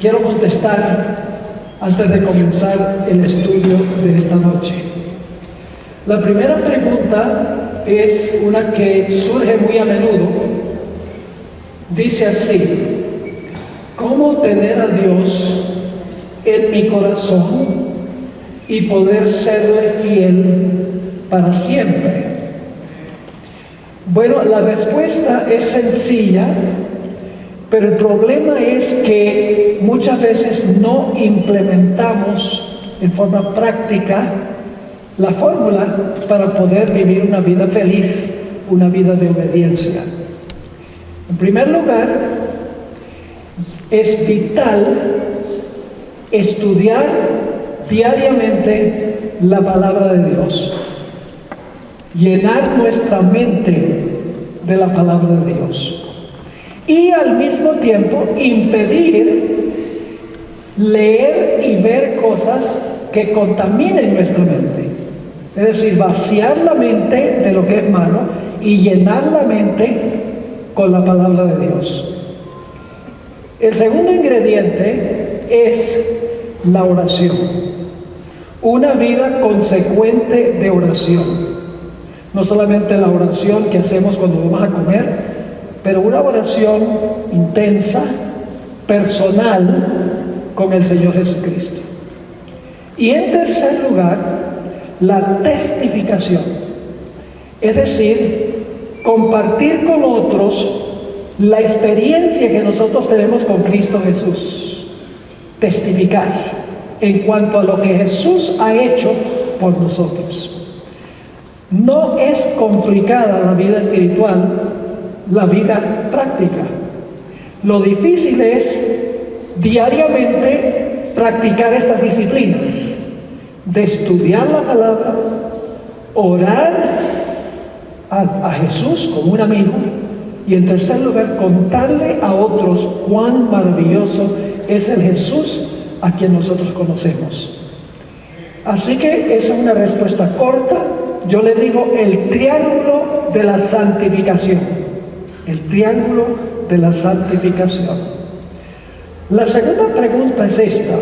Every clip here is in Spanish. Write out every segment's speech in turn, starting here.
quiero contestar antes de comenzar el estudio de esta noche. La primera pregunta es una que surge muy a menudo. Dice así: ¿cómo tener a Dios en mi corazón y poder serle fiel para siempre? Bueno, la respuesta es sencilla, pero el problema es que muchas veces no implementamos en forma práctica la fórmula para poder vivir una vida feliz, una vida de obediencia. En primer lugar, es vital estudiar diariamente la palabra de Dios, llenar nuestra mente de la palabra de Dios y al mismo tiempo impedir leer y ver cosas que contaminen nuestra mente. Es decir, vaciar la mente de lo que es malo y llenar la mente con la palabra de Dios. El segundo ingrediente es la oración. Una vida consecuente de oración. No solamente la oración que hacemos cuando vamos a comer, pero una oración intensa, personal, con el Señor Jesucristo. Y en tercer lugar, la testificación. Es decir, compartir con otros la experiencia que nosotros tenemos con Cristo Jesús. Testificar en cuanto a lo que Jesús ha hecho por nosotros. No es complicada la vida espiritual, la vida práctica. Lo difícil es diariamente practicar estas disciplinas de estudiar la palabra, orar a Jesús como un amigo y en tercer lugar contarle a otros cuán maravilloso es el Jesús a quien nosotros conocemos. Así que esa es una respuesta corta. Yo le digo el triángulo de la santificación. El triángulo de la santificación. La segunda pregunta es esta: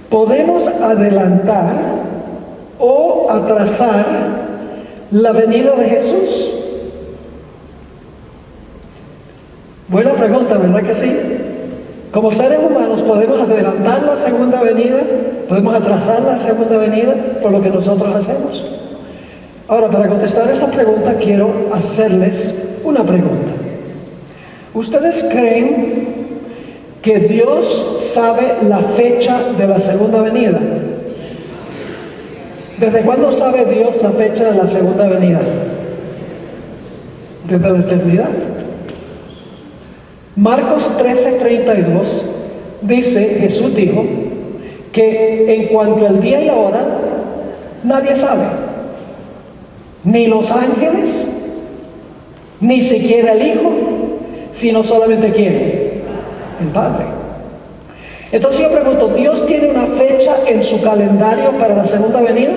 ¿podemos adelantar o atrasar la venida de Jesús? Buena pregunta, ¿verdad que sí? Como seres humanos, ¿podemos adelantar la segunda venida? ¿Podemos atrasar la segunda venida por lo que nosotros hacemos? Ahora, para contestar esta pregunta, quiero hacerles una pregunta. ¿Ustedes creen que Dios sabe la fecha de la segunda venida? ¿Desde cuándo sabe Dios la fecha de la segunda venida? Desde la eternidad. Marcos 13:32 dice, Jesús dijo, que en cuanto al día y la hora, nadie sabe. Ni los ángeles, ni siquiera el Hijo, sino solamente ¿quién? El Padre. Entonces yo pregunto, ¿Dios tiene una fecha en su calendario para la segunda venida?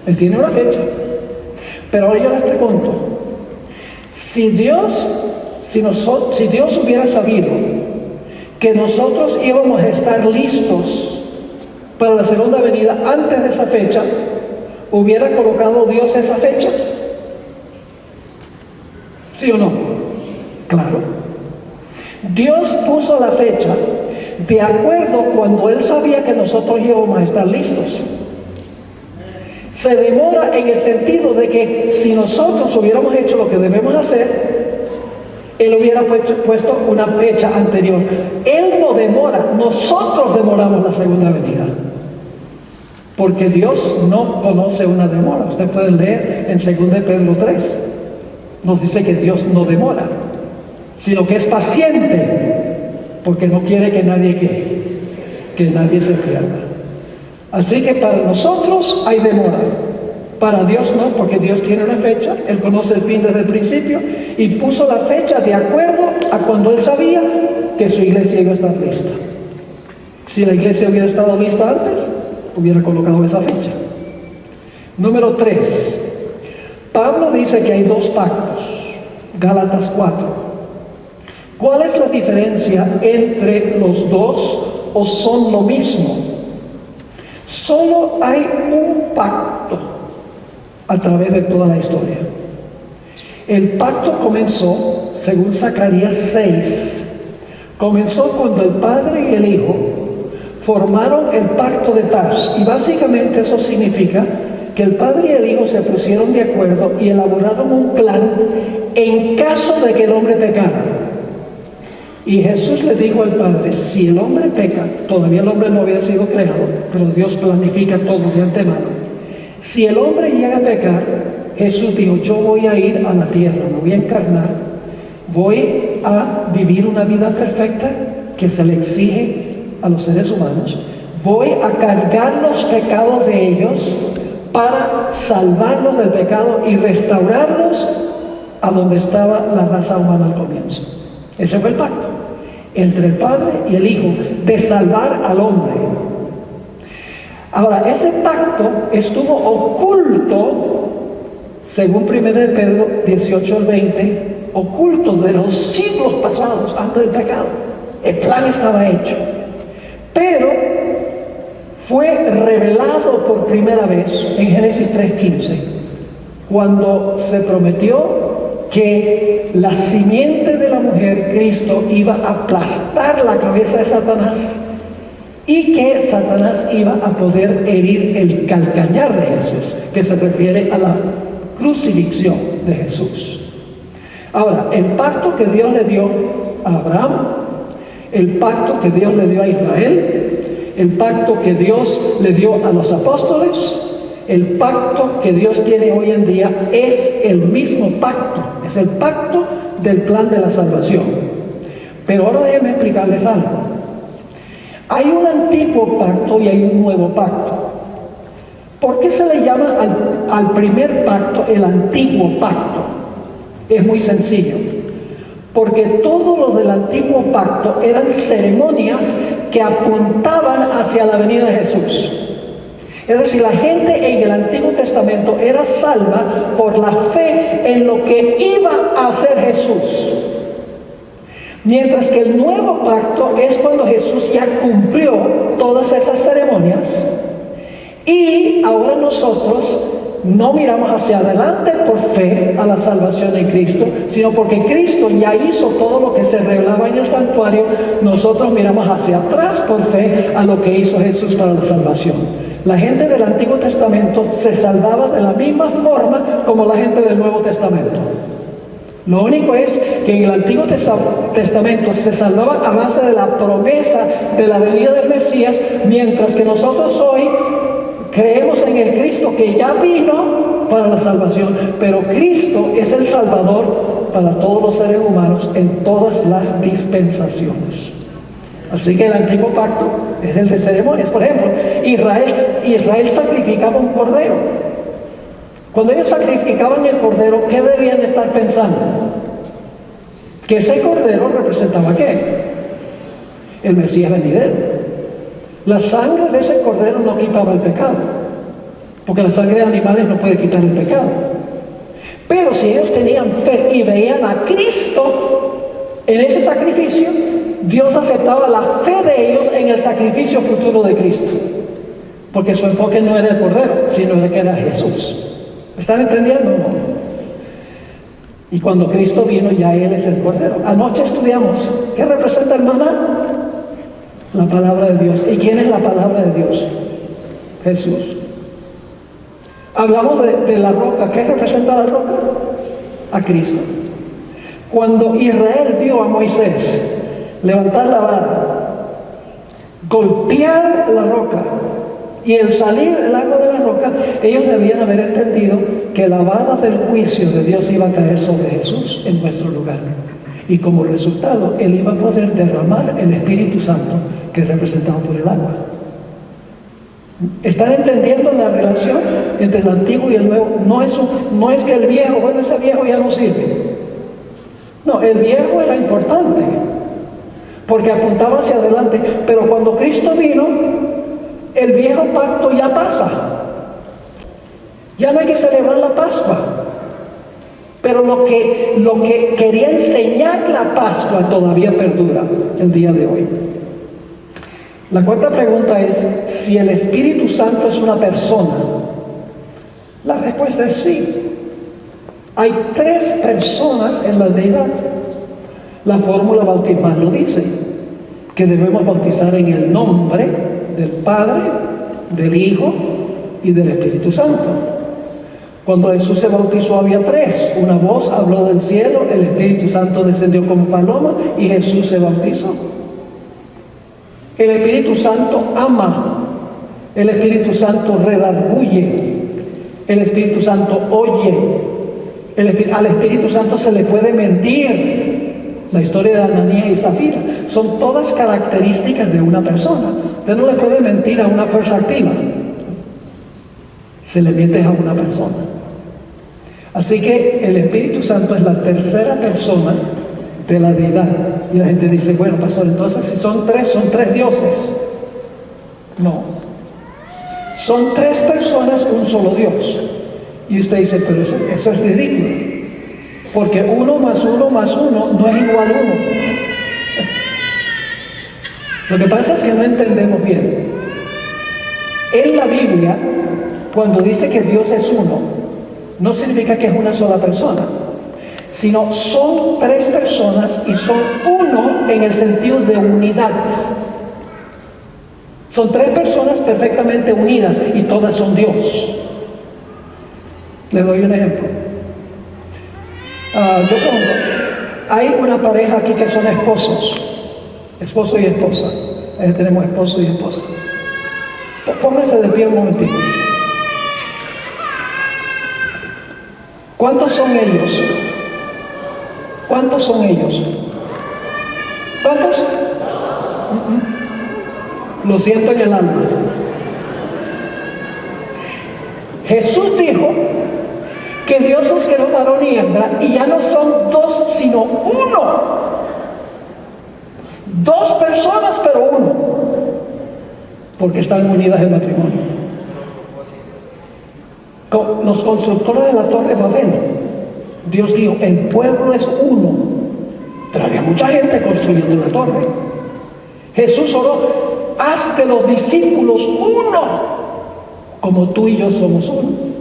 Él tiene una fecha. Pero ahora yo les pregunto, si Dios hubiera sabido que nosotros íbamos a estar listos para la segunda venida antes de esa fecha, ¿hubiera colocado Dios esa fecha? ¿Sí o no? Claro. Dios puso la fecha de acuerdo cuando Él sabía que nosotros íbamos a estar listos. Se demora en el sentido de que si nosotros hubiéramos hecho lo que debemos hacer, Él hubiera puesto una fecha anterior. Él no demora, nosotros demoramos la segunda venida. Porque Dios no conoce una demora. Usted puede leer en 2 Pedro 3. Nos dice que Dios no demora, sino que es paciente, porque no quiere que nadie se pierda. Así que para nosotros hay demora. Para Dios no, porque Dios tiene una fecha. Él conoce el fin desde el principio y puso la fecha de acuerdo a cuando Él sabía que su iglesia iba a estar lista. Si la iglesia hubiera estado lista antes, hubiera colocado esa fecha. Número 3. Pablo dice que hay 2 pactos. Gálatas 4. ¿Cuál es la diferencia entre los dos o son lo mismo? Solo hay un pacto a través de toda la historia. El pacto comenzó, según Zacarías 6, comenzó cuando el Padre y el Hijo formaron el pacto de paz. Y básicamente eso significa que el Padre y el Hijo se pusieron de acuerdo y elaboraron un plan en caso de que el hombre pecara. Y Jesús le dijo al Padre, si el hombre peca, todavía el hombre no había sido creado, pero Dios planifica todo de antemano. Si el hombre llega a pecar, Jesús dijo, yo voy a ir a la tierra, me voy a encarnar, voy a vivir una vida perfecta que se le exige a los seres humanos, voy a cargar los pecados de ellos para salvarlos del pecado y restaurarlos a donde estaba la raza humana al comienzo. Ese fue el pacto entre el Padre y el Hijo, de salvar al hombre. Ahora, ese pacto estuvo oculto, según 1 Pedro 18 al 20, oculto de los siglos pasados, antes del pecado. El plan estaba hecho, pero fue revelado por primera vez en Génesis 3:15, cuando se prometió que la simiente de la mujer, Cristo, iba a aplastar la cabeza de Satanás y que Satanás iba a poder herir el calcañar de Jesús, que se refiere a la crucifixión de Jesús. Ahora, el pacto que Dios le dio a Abraham, el pacto que Dios le dio a Israel, el pacto que Dios le dio a los apóstoles, el pacto que Dios tiene hoy en día es el mismo pacto, es el pacto del plan de la salvación. Pero ahora déjenme explicarles algo. Hay un antiguo pacto y hay un nuevo pacto. ¿Por qué se le llama al primer pacto el antiguo pacto? Es muy sencillo. Porque todo lo del antiguo pacto eran ceremonias que apuntaban hacia la venida de Jesús. Es decir, la gente en el Antiguo Testamento era salva por la fe en lo que iba a hacer Jesús. Mientras que el nuevo pacto es cuando Jesús ya cumplió todas esas ceremonias y ahora nosotros no miramos hacia adelante por fe a la salvación en Cristo, sino porque Cristo ya hizo todo lo que se revelaba en el santuario. Nosotros miramos hacia atrás por fe a lo que hizo Jesús para la salvación. La gente del Antiguo Testamento se salvaba de la misma forma como la gente del Nuevo Testamento. Lo único es que en el Antiguo Testamento se salvaba a base de la promesa de la venida del Mesías, mientras que nosotros hoy creemos en el Cristo que ya vino para la salvación, pero Cristo es el Salvador para todos los seres humanos en todas las dispensaciones. Así que el antiguo pacto es el de ceremonias. Por ejemplo, Israel sacrificaba un cordero. Cuando ellos sacrificaban el cordero, ¿qué debían estar pensando? Que ese cordero representaba ¿qué? El Mesías venidero. La sangre de ese cordero no quitaba el pecado, porque la sangre de animales no puede quitar el pecado. Pero si ellos tenían fe y veían a Cristo en ese sacrificio, Dios aceptaba la fe de ellos en el sacrificio futuro de Cristo, porque su enfoque no era el cordero, sino de que era Jesús. ¿Me están entendiendo? ¿No? Y cuando Cristo vino, ya Él es el cordero. Anoche estudiamos, ¿qué representa el maná? La palabra de Dios. ¿Y quién es la palabra de Dios? Jesús. Hablamos de la roca. ¿Qué representa la roca? A Cristo. Cuando Israel vio a Moisés levantar la vara, golpear la roca y el salir del agua de la roca, ellos debían haber entendido que la vara del juicio de Dios iba a caer sobre Jesús en nuestro lugar. Y como resultado, Él iba a poder derramar el Espíritu Santo, que es representado por el agua. ¿Están entendiendo la relación entre el antiguo y el nuevo? No es que el viejo, bueno, ese viejo ya no sirve. No, el viejo era importante, porque apuntaba hacia adelante. Pero cuando Cristo vino, el viejo pacto ya pasa. Ya no hay que celebrar la Pascua. Pero lo que quería enseñar la Pascua todavía perdura el día de hoy. La cuarta pregunta es si el Espíritu Santo es una persona. La respuesta es sí. Hay 3 personas en la deidad. La fórmula bautismal lo dice, que debemos bautizar en el nombre del Padre, del Hijo y del Espíritu Santo. Cuando Jesús se bautizó había 3. Una voz habló del cielo, el Espíritu Santo descendió como paloma y Jesús se bautizó. El Espíritu Santo ama, el Espíritu Santo redarguye, el Espíritu Santo oye, al Espíritu Santo se le puede mentir. La historia de Ananías y Zafira son todas características de una persona. Usted no le puede mentir a una fuerza activa, se le miente a una persona. Así que el Espíritu Santo es la tercera persona de la deidad. Y la gente dice, bueno, pastor, entonces si son 3, son 3 dioses. No, son 3 personas, un solo Dios. Y usted dice, pero eso es ridículo, porque 1 más 1 más 1 no es igual a 1. Lo que pasa es que no entendemos bien. En la Biblia, cuando dice que Dios es uno, no significa que es una sola persona, sino son 3 personas y son uno en el sentido de unidad. Son 3 personas perfectamente unidas y todas son Dios. Le doy un ejemplo. Yo pregunto, hay una pareja aquí que son esposo y esposa. Tenemos esposo y esposa. Pónganse de pie un momentito. ¿Cuántos son ellos? ¿Cuántos son ellos? ¿Cuántos? Lo siento en el alma. Jesús dijo que Dios los creó varón y hembra, y ya no son 2 sino 1. 2 personas pero 1, porque están unidas en matrimonio. Los constructores de la Torre de Babel, Dios dijo, el pueblo es 1, pero había mucha gente construyendo la torre. Jesús oró, haz de los discípulos 1, como tú y yo somos 1.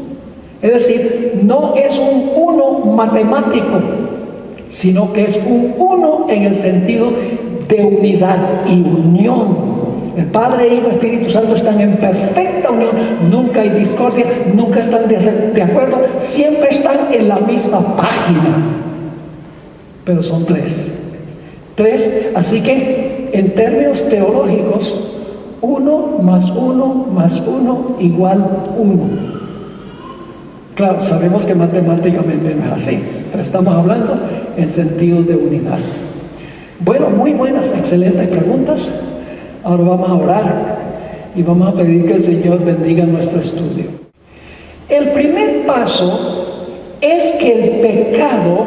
Es decir, no es un 1 matemático, sino que es un 1 en el sentido de unidad y unión. El Padre, Hijo y Espíritu Santo están en perfecta unión. Nunca hay discordia, nunca están de acuerdo, siempre están en la misma página. Pero son 3. Así que en términos teológicos, 1 más 1 más 1 igual 1. Claro, sabemos que matemáticamente no es así, pero estamos hablando en sentido de unidad. Bueno, muy buenas, excelentes preguntas. Ahora vamos a orar y vamos a pedir que el Señor bendiga nuestro estudio. El primer paso es que el pecado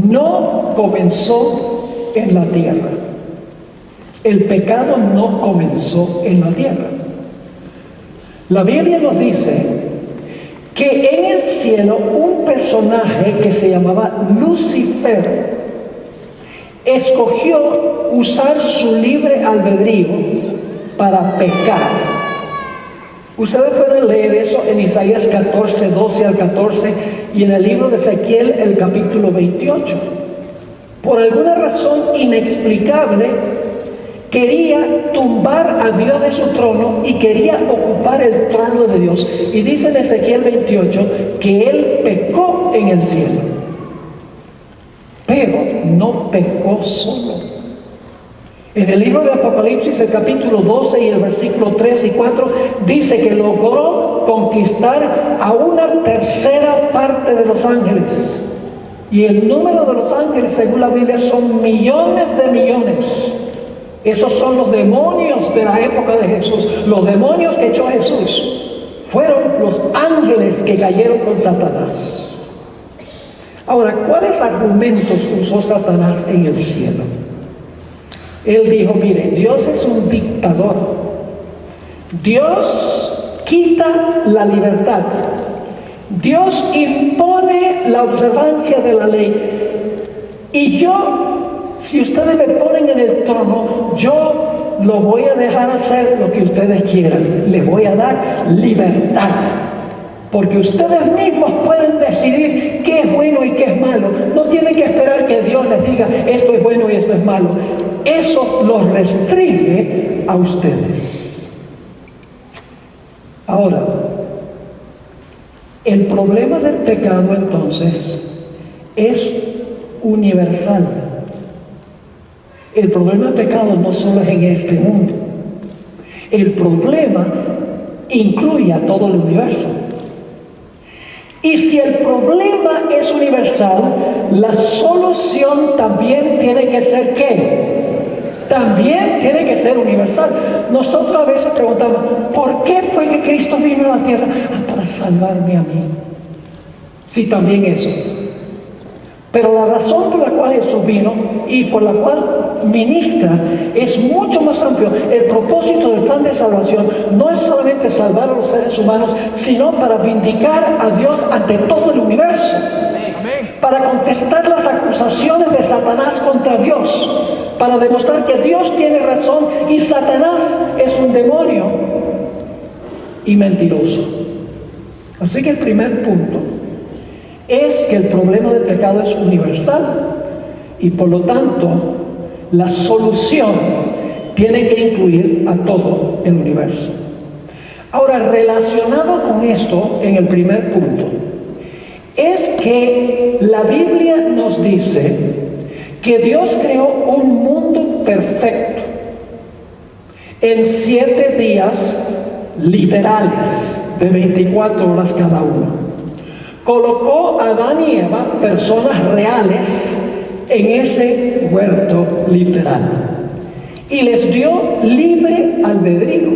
no comenzó en la tierra. El pecado no comenzó en la tierra. La Biblia nos dice que en el cielo un personaje que se llamaba Lucifer escogió usar su libre albedrío para pecar. Ustedes pueden leer eso en Isaías 14, 12 al 14 y en el libro de Ezequiel, el capítulo 28. Por alguna razón inexplicable, quería tumbar a Dios de su trono y quería ocupar el trono de Dios. Y dice en Ezequiel 28 que él pecó en el cielo. Pero no pecó solo. En el libro de Apocalipsis, el capítulo 12 y el versículo 3 y 4, dice que logró conquistar a una tercera parte de los ángeles. Y el número de los ángeles, según la Biblia, son millones de millones. Esos son los demonios de la época de Jesús. Los demonios que echó Jesús fueron los ángeles que cayeron con Satanás. Ahora, ¿cuáles argumentos usó Satanás en el cielo? Él dijo, mire, Dios es un dictador. Dios quita la libertad Dios impone la observancia de la ley. Y yo, si ustedes me ponen en el trono, yo lo voy a dejar hacer lo que ustedes quieran. Les voy a dar libertad. Porque ustedes mismos pueden decidir qué es bueno y qué es malo. No tienen que esperar que Dios les diga esto es bueno y esto es malo. Eso los restringe a ustedes. Ahora, el problema del pecado entonces es universal. El problema del pecado no solo es en este mundo. El problema incluye a todo el universo. Y si el problema es universal, la solución también tiene que ser ¿qué? También tiene que ser universal. Nosotros a veces preguntamos, ¿por qué fue que Cristo vino a la tierra? Para salvarme a mí. Sí, también eso. Pero la razón por la cual Jesús vino y por la cual ministra es mucho más amplio. El propósito del plan de salvación no es solamente salvar a los seres humanos, sino para vindicar a Dios ante todo el universo. Para contestar las acusaciones de Satanás contra Dios. Para demostrar que Dios tiene razón y Satanás es un demonio y mentiroso. Así que el primer punto es que el problema del pecado es universal y por lo tanto la solución tiene que incluir a todo el universo. Ahora, relacionado con esto, en el primer punto, es que la Biblia nos dice que Dios creó un mundo perfecto en 7 días literales de 24 horas cada uno. Colocó a Adán y Eva, personas reales, en ese huerto literal. Y les dio libre albedrío.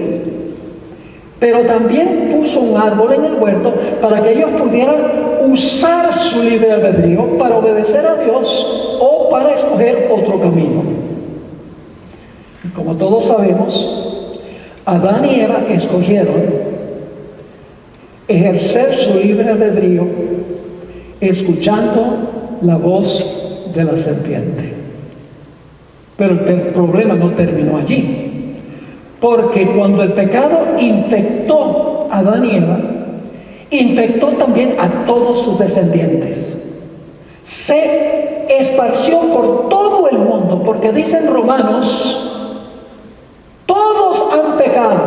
Pero también puso un árbol en el huerto para que ellos pudieran usar su libre albedrío para obedecer a Dios o para escoger otro camino. Y como todos sabemos, Adán y Eva escogieron ejercer su libre albedrío escuchando la voz de la serpiente. Pero el problema no terminó allí, porque cuando el pecado infectó a Adán y Eva, infectó también a todos sus descendientes. Se esparció por todo el mundo, porque dicen Romanos, todos han pecado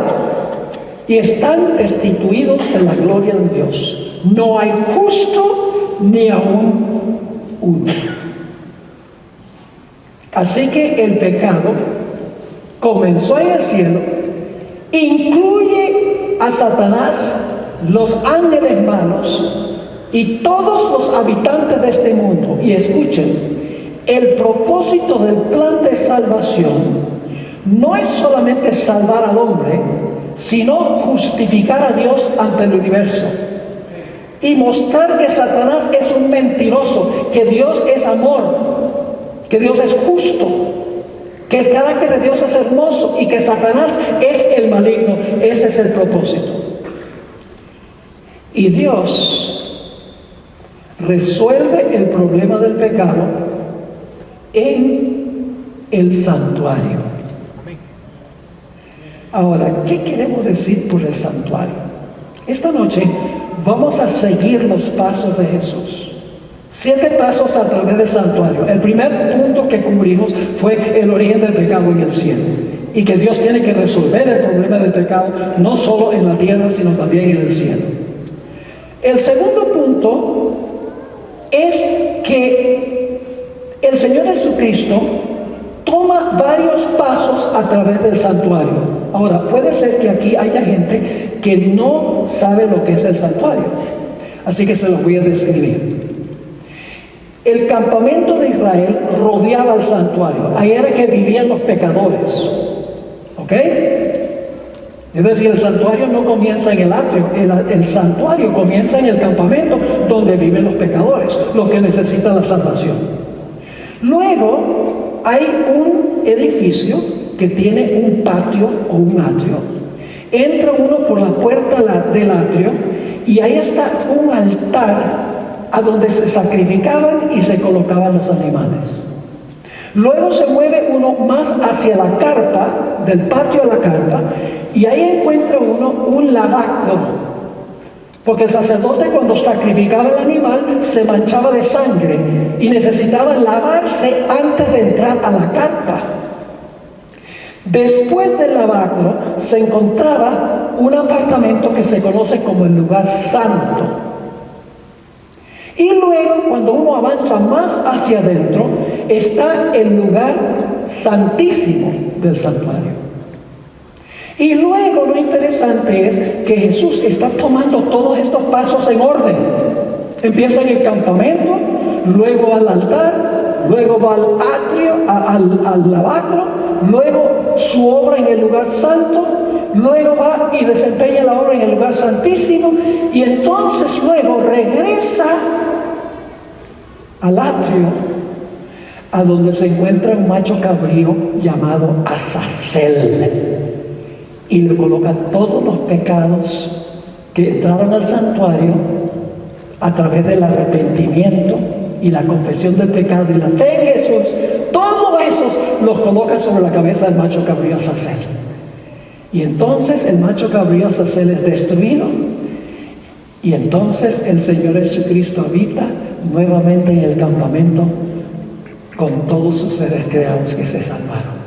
y están destituidos de la gloria de Dios. No hay justo ni aún uno. Así que el pecado comenzó en el cielo, incluye a Satanás, los ángeles malos y todos los habitantes de este mundo. Y escuchen, el propósito del plan de salvación no es solamente salvar al hombre, sino justificar a Dios ante el universo y mostrar que Satanás es un mentiroso, que Dios es amor, que Dios es justo, que el carácter de Dios es hermoso y que Satanás es el maligno. Ese es el propósito. Y Dios resuelve el problema del pecado en el santuario. Ahora, ¿qué queremos decir por el santuario? Esta noche vamos a seguir los pasos de Jesús. 7 pasos a través del santuario. El primer punto que cubrimos fue el origen del pecado en el cielo. Y que Dios tiene que resolver el problema del pecado, no solo en la tierra, sino también en el cielo. El segundo punto es que el Señor Jesucristo toma varios pasos a través del santuario. Ahora, puede ser que aquí haya gente que no sabe lo que es el santuario. Así que se los voy a describir. El campamento de Israel rodeaba el santuario. Ahí era que vivían los pecadores. ¿Ok? Es decir, el santuario no comienza en el atrio. El santuario comienza en el campamento donde viven los pecadores, los que necesitan la salvación. Luego hay un edificio que tiene un patio o un atrio. Entra uno por la puerta del atrio y ahí está un altar a donde se sacrificaban y se colocaban los animales. Luego se mueve uno más hacia la carpa, del patio a la carpa, y ahí encuentra uno un lavacro, porque el sacerdote cuando sacrificaba el animal se manchaba de sangre y necesitaba lavarse antes de entrar a la carpa. Después del lavacro se encontraba un apartamento que se conoce como el lugar santo. Y luego, cuando uno avanza más hacia adentro, está el lugar santísimo del santuario. Y luego lo interesante es que Jesús está tomando todos estos pasos en orden. Empieza en el campamento, luego al altar, luego va al atrio, al lavacro, luego su obra en el lugar santo, luego va y desempeña la obra en el lugar santísimo, y entonces luego regresa al atrio, a donde se encuentra un macho cabrío llamado Azazel, y le coloca todos los pecados que entraron al santuario a través del arrepentimiento y la confesión del pecado y la fe en Jesús. Todos esos los coloca sobre la cabeza del macho cabrío Azazel. Y entonces el macho cabrío Azazel es destruido, y entonces el Señor Jesucristo habita nuevamente en el campamento con todos sus seres creados que se salvaron.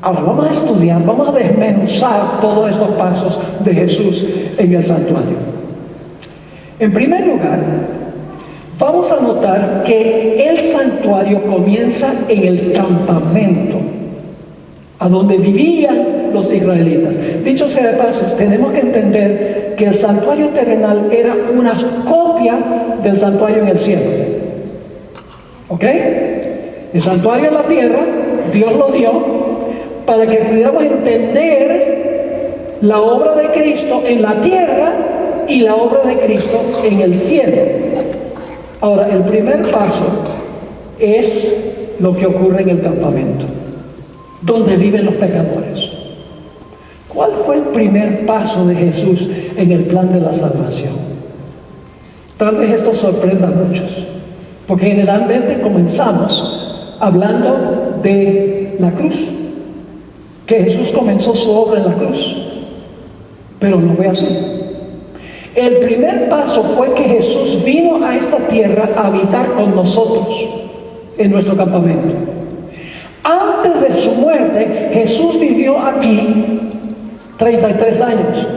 Ahora vamos a estudiar, vamos a desmenuzar todos estos pasos de Jesús en el santuario. En primer lugar, vamos a notar que el santuario comienza en el campamento, a donde vivían los israelitas. Dicho sea de paso, tenemos que entender que el santuario terrenal era una copia del santuario en el cielo. ¿Ok? El santuario en la tierra, Dios lo dio para que pudiéramos entender la obra de Cristo en la tierra y la obra de Cristo en el cielo. Ahora, el primer paso es lo que ocurre en el campamento, donde viven los pecadores. ¿Cuál fue el primer paso de Jesús en el plan de la salvación? Tal vez esto sorprenda a muchos, porque generalmente comenzamos hablando de la cruz, que Jesús comenzó su obra en la cruz, pero no fue así. El primer paso fue que Jesús vino a esta tierra a habitar con nosotros en nuestro campamento. Antes de su muerte, Jesús vivió aquí 33 años.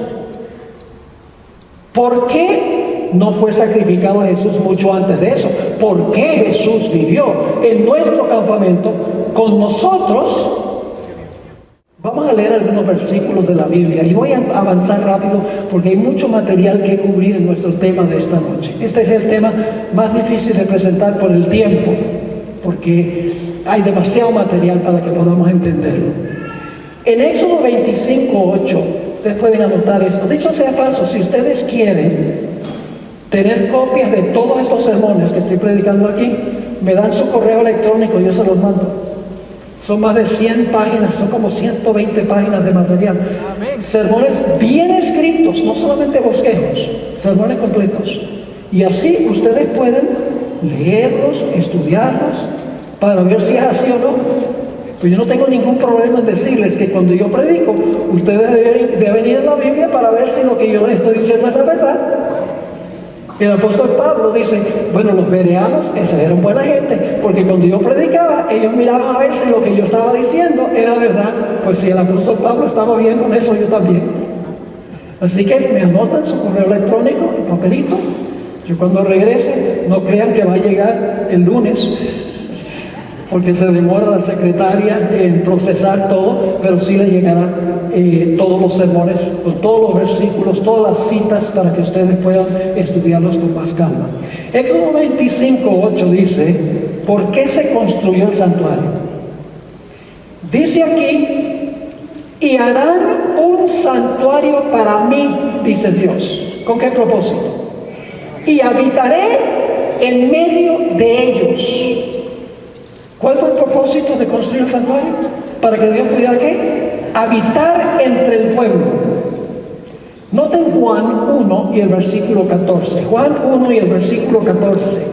¿Por qué no fue sacrificado Jesús mucho antes de eso? ¿Por qué Jesús vivió en nuestro campamento con nosotros? Vamos a leer algunos versículos de la Biblia y voy a avanzar rápido porque hay mucho material que cubrir en nuestro tema de esta noche. Este es el tema más difícil de presentar por el tiempo, porque hay demasiado material para que podamos entenderlo. En Éxodo 25:8, ustedes pueden anotar esto. Dicho sea paso, si ustedes quieren tener copias de todos estos sermones que estoy predicando aquí, me dan su correo electrónico y yo se los mando. Son más de 100 páginas, son como 120 páginas de material. Amén. Sermones bien escritos, no solamente bosquejos, sermones completos. Y así ustedes pueden leerlos, estudiarlos, para ver si es así o no. Pues yo no tengo ningún problema en decirles que cuando yo predico, ustedes deben ir a la Biblia para ver si lo que yo les estoy diciendo es la verdad. El apóstol Pablo dice, bueno, los bereanos, esos eran buena gente, porque cuando yo predicaba, ellos miraban a ver si lo que yo estaba diciendo era verdad. Pues si el apóstol Pablo estaba bien con eso, yo también. Así que me anotan su correo electrónico, el papelito. Yo cuando regrese, no crean que va a llegar el lunes, porque se demora la secretaria en procesar todo, pero sí le llegará todos los sermones, con todos los versículos, todas las citas, para que ustedes puedan estudiarlos con más calma. Éxodo 25:8 dice, ¿por qué se construyó el santuario? Dice aquí, y harán un santuario para mí, dice Dios. ¿Con qué propósito? Y habitaré en medio de ellos. ¿Cuál fue el propósito de construir el santuario? Para que Dios pudiera ¿qué? Habitar entre el pueblo. Noten Juan 1 y el versículo 14. Juan 1 y el versículo 14.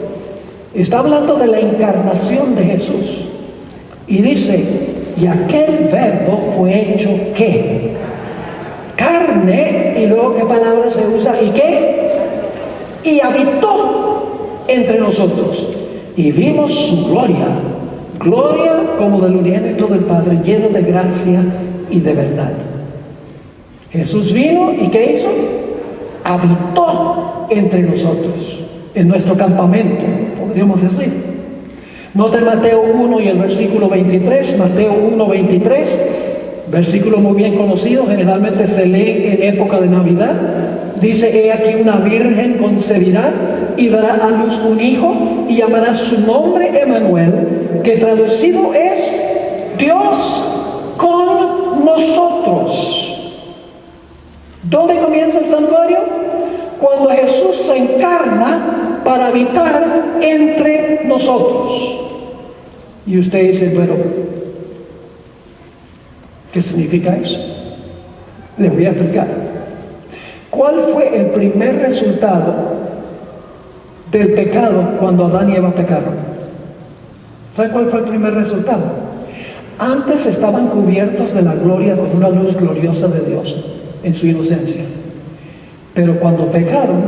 Está hablando de la encarnación de Jesús. Y dice, y aquel verbo fue hecho ¿qué? Carne. Y luego ¿qué palabra se usa? ¿Y qué? Y habitó entre nosotros. Y vimos su gloria. Gloria como del unigénito del Padre, lleno de gracia y de verdad. Jesús vino y ¿qué hizo? Habitó entre nosotros, en nuestro campamento, podríamos decir. Noten Mateo 1 y el versículo 23. Mateo 1, 23, versículo muy bien conocido, generalmente se lee en época de Navidad. Dice, he aquí una virgen concebirá y dará a luz un hijo y llamará su nombre Emmanuel, que traducido es Dios con nosotros. ¿Dónde comienza el santuario? Cuando Jesús se encarna para habitar entre nosotros. Y usted dice, bueno, ¿qué significa eso? Le voy a explicar. ¿Cuál fue el primer resultado del pecado cuando Adán y Eva pecaron? ¿Saben cuál fue el primer resultado? Antes estaban cubiertos de la gloria con una luz gloriosa de Dios en su inocencia. Pero cuando pecaron,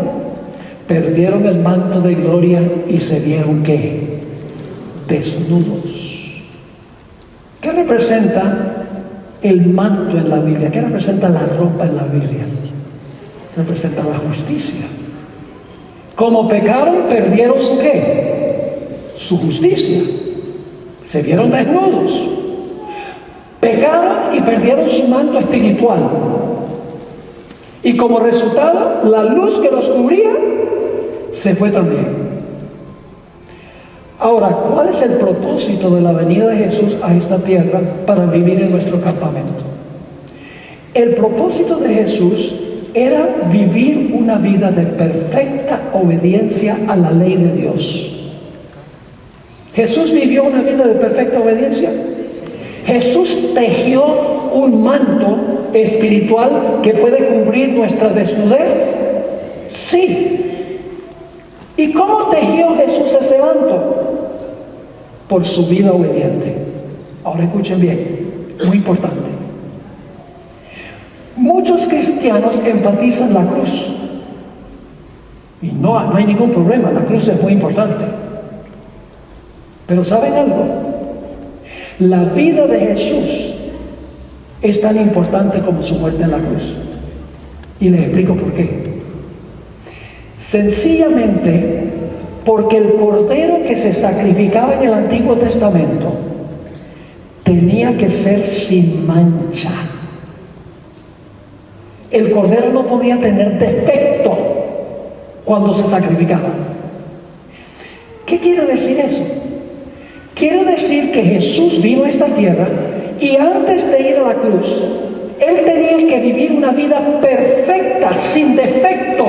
perdieron el manto de gloria y se vieron ¿qué? Desnudos. ¿Qué representa el manto en la Biblia? ¿Qué representa la ropa en la Biblia? Representa la justicia. Como pecaron, perdieron su ¿qué? Su justicia. Se vieron desnudos. Pecaron y perdieron su manto espiritual. Y como resultado, la luz que los cubría se fue también. Ahora, ¿cuál es el propósito de la venida de Jesús a esta tierra para vivir en nuestro campamento? El propósito de Jesús era vivir una vida de perfecta obediencia a la ley de Dios. ¿Jesús vivió una vida de perfecta obediencia? Jesús tejió un manto espiritual que puede cubrir nuestra desnudez. Sí. ¿Y cómo tejió Jesús ese manto? Por su vida obediente. Ahora escuchen bien, muy importante. Muchos cristianos enfatizan la cruz. Y no hay ningún problema, la cruz es muy importante. Pero ¿saben algo? La vida de Jesús es tan importante como su muerte en la cruz. Y les explico por qué. Sencillamente porque el cordero que se sacrificaba en el Antiguo Testamento tenía que ser sin mancha. El cordero no podía tener defecto cuando se sacrificaba. ¿Qué quiere decir eso? Quiere decir que Jesús vino a esta tierra y antes de ir a la cruz, Él tenía que vivir una vida perfecta, sin defecto.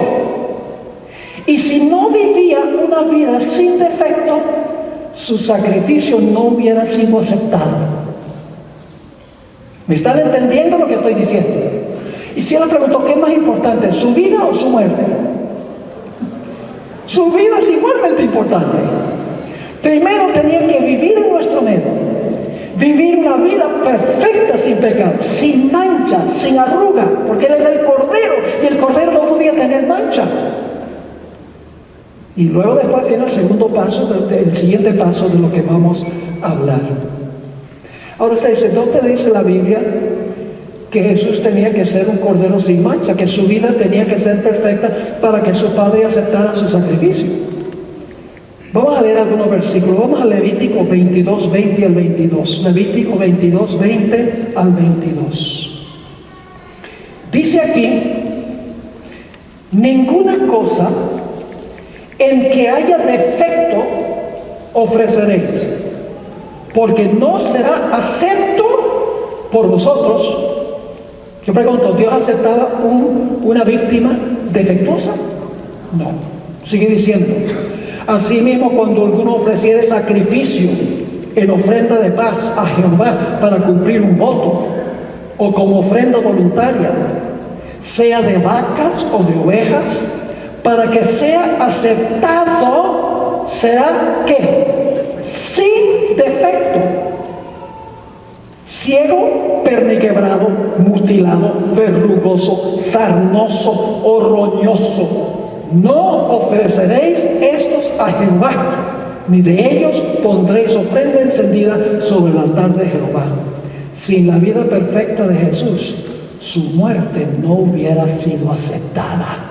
Y si no vivía una vida sin defecto, su sacrificio no hubiera sido aceptado. ¿Me están entendiendo lo que estoy diciendo? Y si él le preguntó, ¿qué es más importante, su vida o su muerte? Su vida es igualmente importante. Primero tenía que vivir en nuestro medio, vivir una vida perfecta sin pecado, sin mancha, sin arruga, porque él era el cordero y el cordero no podía tener mancha. Y luego después viene el segundo paso, el siguiente paso de lo que vamos a hablar. Ahora usted dice, ¿dónde dice la Biblia que Jesús tenía que ser un cordero sin mancha, que su vida tenía que ser perfecta para que su Padre aceptara su sacrificio? Vamos a leer algunos versículos. Vamos a Levítico 22, 20 al 22. Levítico 22, 20 al 22. Dice aquí, ninguna cosa en que haya defecto ofreceréis, porque no será acepto por vosotros. Yo pregunto, ¿Dios aceptaba una víctima defectuosa? No. Sigue diciendo, asimismo, cuando alguno ofreciere sacrificio en ofrenda de paz a Jehová para cumplir un voto, o como ofrenda voluntaria, sea de vacas o de ovejas, para que sea aceptado, será ¿qué? Sin defecto. Ciego, perniquebrado, mutilado, verrugoso, sarnoso o roñoso. No ofreceréis estos a Jehová, ni de ellos pondréis ofrenda encendida sobre el altar de Jehová. Sin la vida perfecta de Jesús, su muerte no hubiera sido aceptada.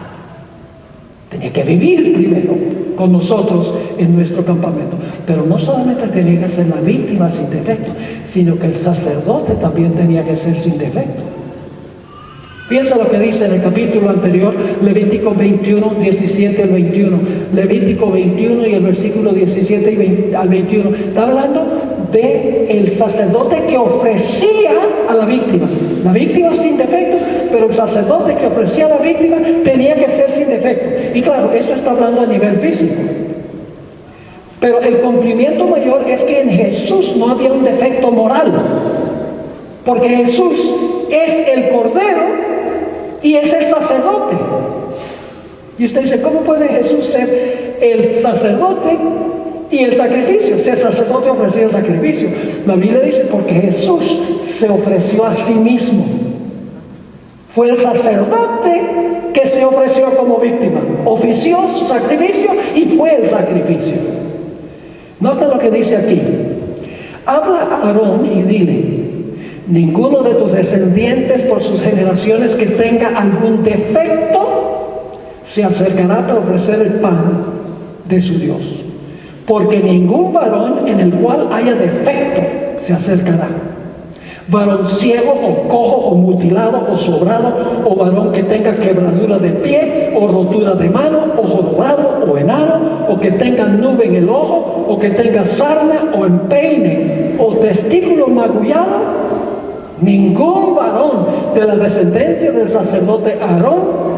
Tenía que vivir primero con nosotros en nuestro campamento. Pero no solamente tenía que ser la víctima sin defecto, sino que el sacerdote también tenía que ser sin defecto. Piensa lo que dice en el capítulo anterior, Levítico 21, 17 al 21. Levítico 21 y el versículo 17 al 21. Está hablando del sacerdote que ofrecía a la víctima. La víctima sin defecto, pero el sacerdote que ofrecía a la víctima tenía que ser sin defecto. Y claro, esto está hablando a nivel físico. Pero el cumplimiento mayor es que en Jesús no había un defecto moral. Porque Jesús es el Cordero y es el sacerdote. Y usted dice, ¿cómo puede Jesús ser el sacerdote y el sacrificio? Si el sacerdote ofrecía el sacrificio. La Biblia dice, porque Jesús se ofreció a sí mismo. Fue el sacerdote que se ofreció como víctima. Ofició su sacrificio y fue el sacrificio. Nota lo que dice aquí. Habla a Aarón y dile: ninguno de tus descendientes por sus generaciones que tenga algún defecto se acercará para ofrecer el pan de su Dios, porque ningún varón en el cual haya defecto se acercará. Varón ciego o cojo o mutilado o sobrado, o varón que tenga quebradura de pie o rotura de mano, o jorobado o enano, o que tenga nube en el ojo, o que tenga sarna o empeine o testículo magullado, ningún varón de la descendencia del sacerdote Aarón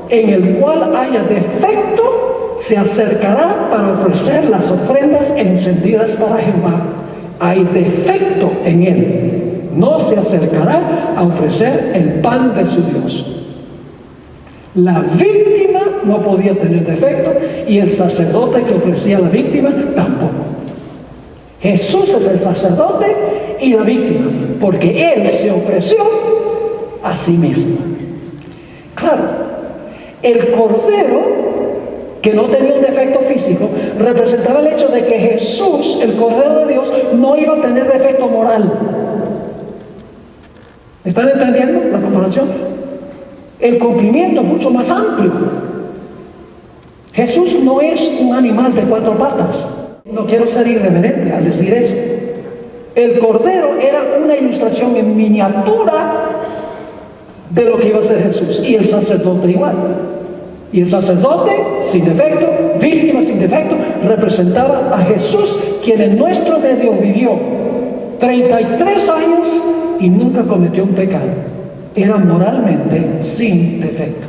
en el cual haya defecto se acercará para ofrecer las ofrendas encendidas para Jehová. Hay defecto en él, no se acercará a ofrecer el pan de su Dios. La víctima no podía tener defecto y el sacerdote que ofrecía a la víctima tampoco. Jesús es el sacerdote y la víctima, porque Él se ofreció a sí mismo. Claro, el Cordero, que no tenía un defecto físico, representaba el hecho de que Jesús, el Cordero de Dios, no iba a tener defecto moral. ¿Están entendiendo la comparación? El cumplimiento es mucho más amplio. Jesús no es un animal de 4 patas. No quiero ser irreverente al decir eso. El Cordero era una ilustración en miniatura de lo que iba a ser Jesús, y el sacerdote igual. Y el sacerdote sin defecto, víctima sin defecto, representaba a Jesús, quien en nuestro medio vivió 33 años y nunca cometió un pecado. Era moralmente sin defecto.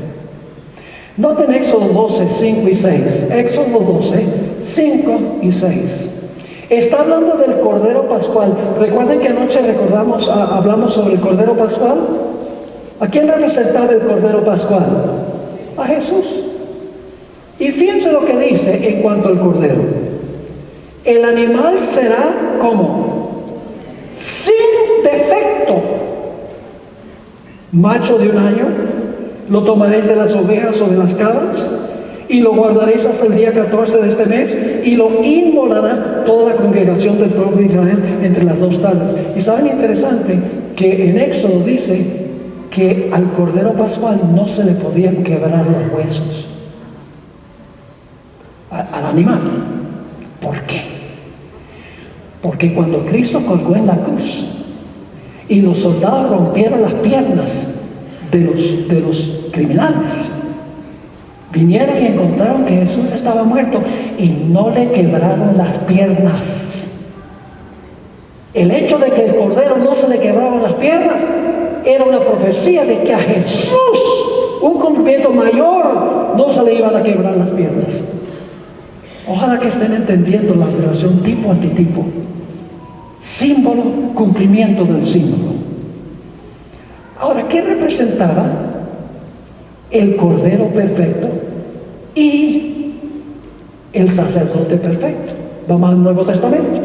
Noten Éxodo 12, 5 y 6. Éxodo 12, 5 y 6. Está hablando del Cordero Pascual. Recuerden que anoche hablamos sobre el Cordero Pascual. ¿A quién representaba el Cordero Pascual? A Jesús. Y fíjense lo que dice en cuanto al Cordero. El animal será como sin defecto, macho de 1 año. Lo tomaréis de las ovejas o de las cabras y lo guardaréis hasta el día 14 de este mes, y lo inmolará toda la congregación del pueblo de Israel entre las 2 tardes. Y saben, interesante que en Éxodo dice que al Cordero Pascual no se le podían quebrar los huesos al animal. ¿Por qué? Porque cuando Cristo colgó en la cruz y los soldados rompieron las piernas de los criminales, vinieron y encontraron que Jesús estaba muerto y no le quebraron las piernas. El hecho de que el Cordero no se le quebraban las piernas era una profecía de que a Jesús, un cumplimiento mayor, no se le iban a quebrar las piernas. Ojalá que estén entendiendo la relación tipo-antitipo. Símbolo, cumplimiento del símbolo. Ahora, ¿qué representaba el Cordero perfecto y el sacerdote perfecto. Vamos al Nuevo Testamento.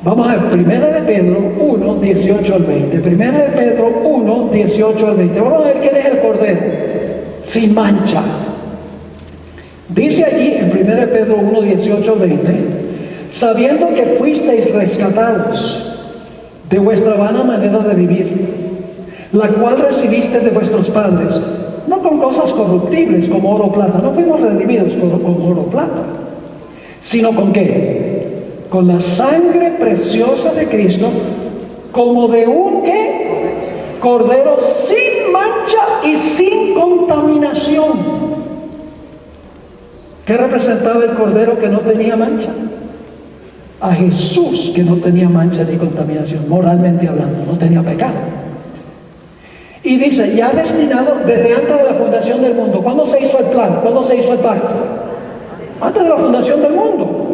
Vamos a ver 1 de Pedro 1, 18 al 20. 1 de Pedro 1, 18 al 20. Vamos a ver quién es el Cordero sin mancha. Dice allí en 1 de Pedro 1, 18 al 20: sabiendo que fuisteis rescatados de vuestra vana manera de vivir, la cual recibiste de vuestros padres, no con cosas corruptibles como oro o plata, no fuimos redimidos con oro o plata, sino con ¿qué? Con la sangre preciosa de Cristo, como de un ¿qué? Cordero sin mancha y sin contaminación. ¿Qué representaba el Cordero que no tenía mancha? A Jesús, que no tenía mancha ni contaminación, moralmente hablando, no tenía pecado. Y dice, ya destinado desde antes de la fundación del mundo. ¿Cuándo se hizo el plan? ¿Cuándo se hizo el pacto? Antes de la fundación del mundo.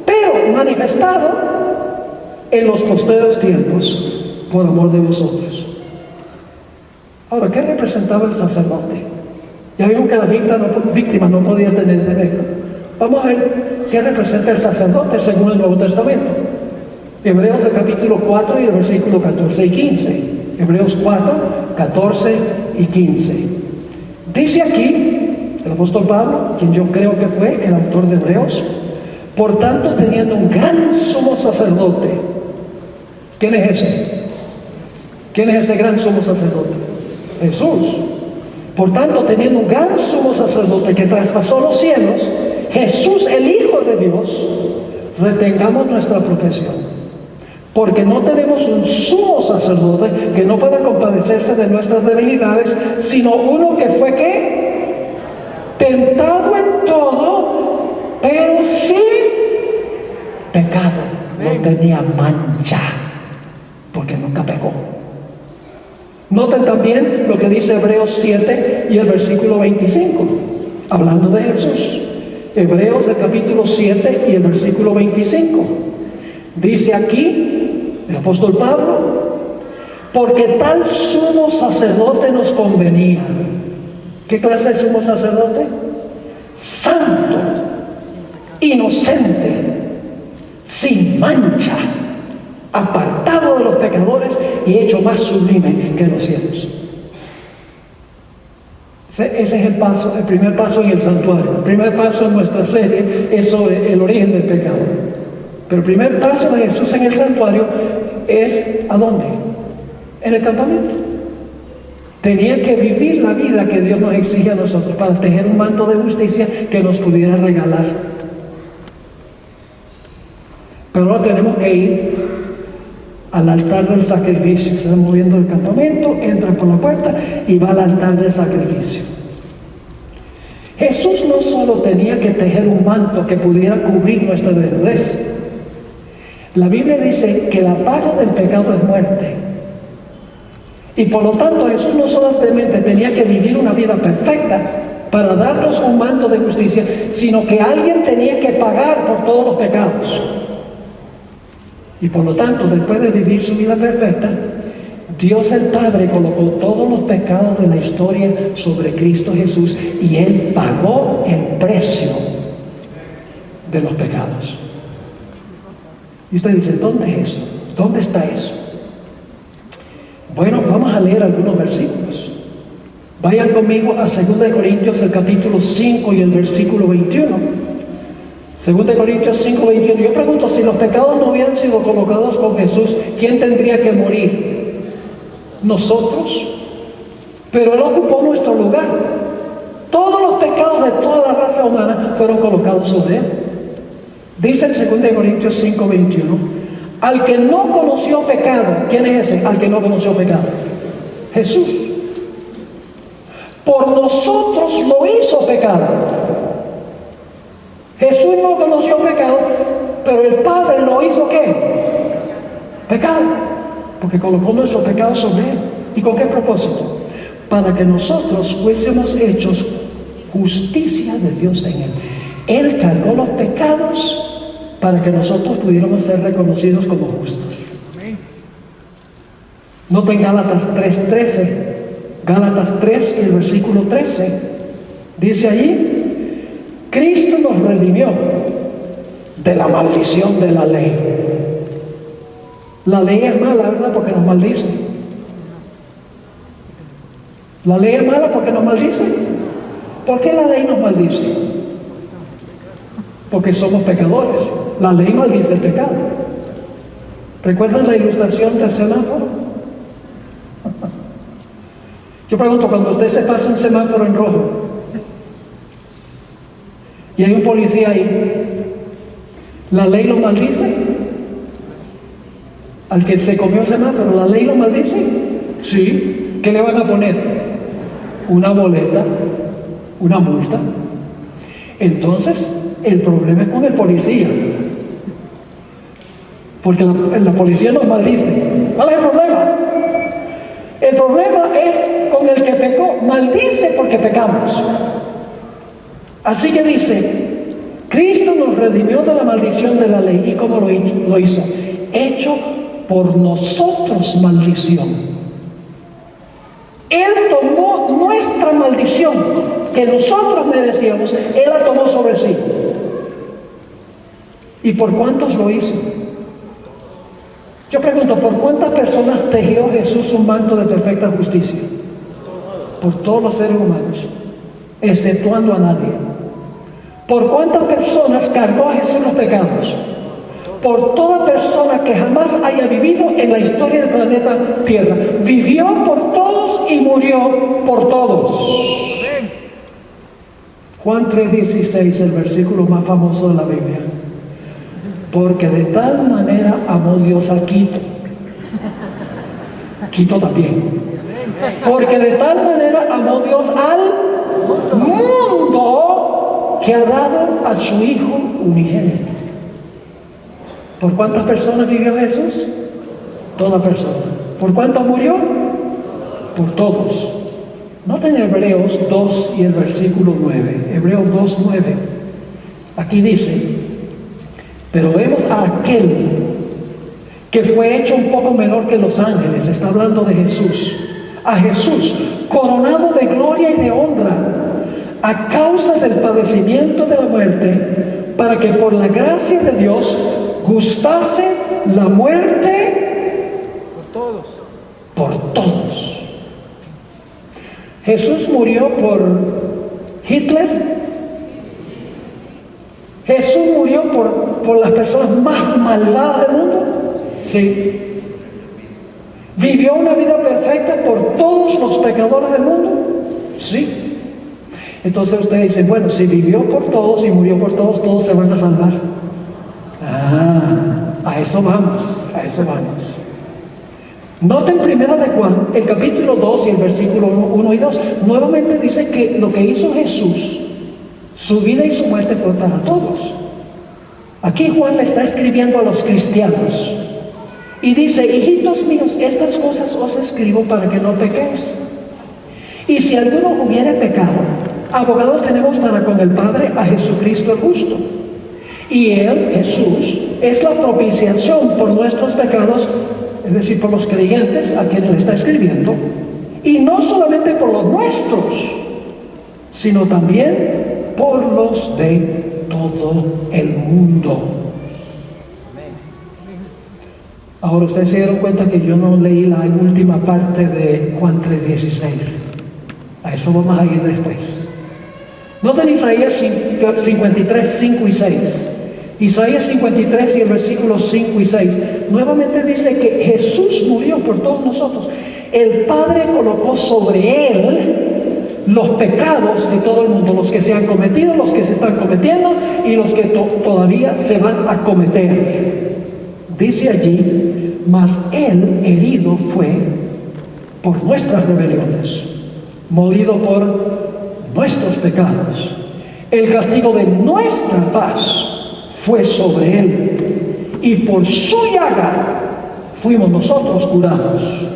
Pero manifestado en los postreros tiempos por amor de vosotros. Ahora, ¿qué representaba el sacerdote? Ya vimos que la víctima no podía tener derecho. Vamos a ver qué representa el sacerdote según el Nuevo Testamento. Hebreos el capítulo 4 y el versículo 14 y 15. Hebreos 4, 14 y 15. Dice aquí el apóstol Pablo, quien yo creo que fue el autor de Hebreos: por tanto, teniendo un gran sumo sacerdote. ¿Quién es ese? ¿Quién es ese gran sumo sacerdote? Jesús. Por tanto, teniendo un gran sumo sacerdote que traspasó los cielos, Jesús, el Hijo de Dios, retengamos nuestra profesión. Porque no tenemos un sumo sacerdote que no pueda compadecerse de nuestras debilidades, sino uno que fue ¿qué? Tentado en todo, pero sin pecado. No tenía mancha, porque nunca pecó. Noten también lo que dice Hebreos 7 y el versículo 25, hablando de Jesús. Hebreos el capítulo 7 y el versículo 25. Dice aquí el apóstol Pablo: porque tal sumo sacerdote nos convenía. ¿Qué clase de sumo sacerdote? Santo, inocente, sin mancha, apartado de los pecadores y hecho más sublime que los cielos. Ese es el paso, el primer paso en el santuario. El primer paso en nuestra serie es sobre el origen del pecado. Pero el primer paso de Jesús en el santuario es ¿a dónde? En el campamento. Tenía que vivir la vida que Dios nos exige a nosotros para tejer un manto de justicia que nos pudiera regalar. Pero ahora tenemos que ir al altar del sacrificio. Se va moviendo el campamento, entra por la puerta y va al altar del sacrificio. Jesús no solo tenía que tejer un manto que pudiera cubrir nuestra desnudez. La Biblia dice que la paga del pecado es muerte. Y por lo tanto Jesús no solamente tenía que vivir una vida perfecta para darnos un manto de justicia, sino que alguien tenía que pagar por todos los pecados. Y por lo tanto, después de vivir su vida perfecta, Dios el Padre colocó todos los pecados de la historia sobre Cristo Jesús y Él pagó el precio de los pecados. Y usted dice, ¿dónde es eso? ¿Dónde está eso? Bueno, vamos a leer algunos versículos. Vayan conmigo a 2 Corintios, el capítulo 5 y el versículo 21. 2 Corintios 5, 21. Yo pregunto, si los pecados no hubieran sido colocados con Jesús, ¿quién tendría que morir? Nosotros. Pero Él ocupó nuestro lugar. Todos los pecados de toda la raza humana fueron colocados sobre Él. Dice en 2 Corintios 5, 21. Al que no conoció pecado, ¿quién es ese? Al que no conoció pecado. Jesús. Por nosotros lo hizo pecado. Jesús no conoció pecado, pero el Padre lo hizo ¿qué? Pecado. Porque colocó nuestro pecado sobre Él. ¿Y con qué propósito? Para que nosotros fuésemos hechos justicia de Dios en Él. Él cargó los pecados para que nosotros pudiéramos ser reconocidos como justos. Noten Gálatas 3:13. Gálatas 3 y el versículo 13. Dice allí, Cristo nos redimió de la maldición de la ley. La ley es mala, ¿verdad? Porque nos maldice. La ley es mala porque nos maldice. ¿Por qué la ley nos maldice? Porque somos pecadores. La ley maldice el pecado. ¿Recuerdan la ilustración del semáforo? Yo pregunto, cuando usted se pasa un semáforo en rojo y hay un policía ahí, ¿la ley lo maldice? Al que se comió el semáforo, ¿la ley lo maldice? Sí. ¿Qué le van a poner? Una boleta, una multa. Entonces, el problema es con el policía. Porque la policía nos maldice. ¿Cuál es el problema? El problema es con el que pecó. Maldice porque pecamos. Así que dice, Cristo nos redimió de la maldición de la ley. ¿Y cómo lo hizo? Hecho por nosotros maldición. Él tomó nuestra maldición que nosotros merecíamos. Él la tomó sobre sí. ¿Y por cuántos lo hizo? Yo pregunto, ¿por cuántas personas tejió Jesús un manto de perfecta justicia? Por todos los seres humanos, exceptuando a nadie. ¿Por cuántas personas cargó a Jesús los pecados? Por toda persona que jamás haya vivido en la historia del planeta Tierra. Vivió por todos y murió por todos. Juan 3:16, el versículo más famoso de la Biblia. Porque de tal manera amó Dios a Quito. Quito también. Porque de tal manera amó Dios al mundo que ha dado a su Hijo unigénito. ¿Por cuántas personas vivió Jesús? Toda persona. ¿Por cuántos murió? Por todos. Noten Hebreos 2 y el versículo 9. Hebreos 2:9. Aquí dice, pero vemos a aquel que fue hecho un poco menor que los ángeles. Está hablando de Jesús. A Jesús, coronado de gloria y de honra, a causa del padecimiento de la muerte, para que por la gracia de Dios gustase la muerte por todos. Jesús murió por Hitler. Jesús murió por las personas más malvadas del mundo. Sí. Vivió una vida perfecta por todos los pecadores del mundo. Sí. Entonces usted dice, bueno, si vivió por todos y murió por todos, todos se van a salvar. A eso vamos, a eso vamos. Noten primero de Juan, el capítulo 2 y el versículo 1 y 2. Nuevamente dice que lo que hizo Jesús, su vida y su muerte fue para todos. Aquí Juan le está escribiendo a los cristianos y dice, hijitos míos, estas cosas os escribo para que no pequéis. Y si alguno hubiere pecado, abogado tenemos para con el Padre a Jesucristo el justo. Y Él, Jesús, es la propiciación por nuestros pecados, es decir, por los creyentes a quienes le está escribiendo, y no solamente por los nuestros, sino también por los de todo el mundo. Ahora ustedes se dieron cuenta que yo no leí la última parte de Juan 3:16. A eso vamos a ir después. Noten Isaías 53, 5 y 6. Isaías 53 y el versículo 5 y 6. Nuevamente dice que Jesús murió por todos nosotros. El Padre colocó sobre Él los pecados de todo el mundo, los que se han cometido, los que se están cometiendo y los que todavía se van a cometer. Dice allí, mas Él herido fue por nuestras rebeliones, molido por nuestros pecados. El castigo de nuestra paz fue sobre Él, y por su llaga fuimos nosotros curados.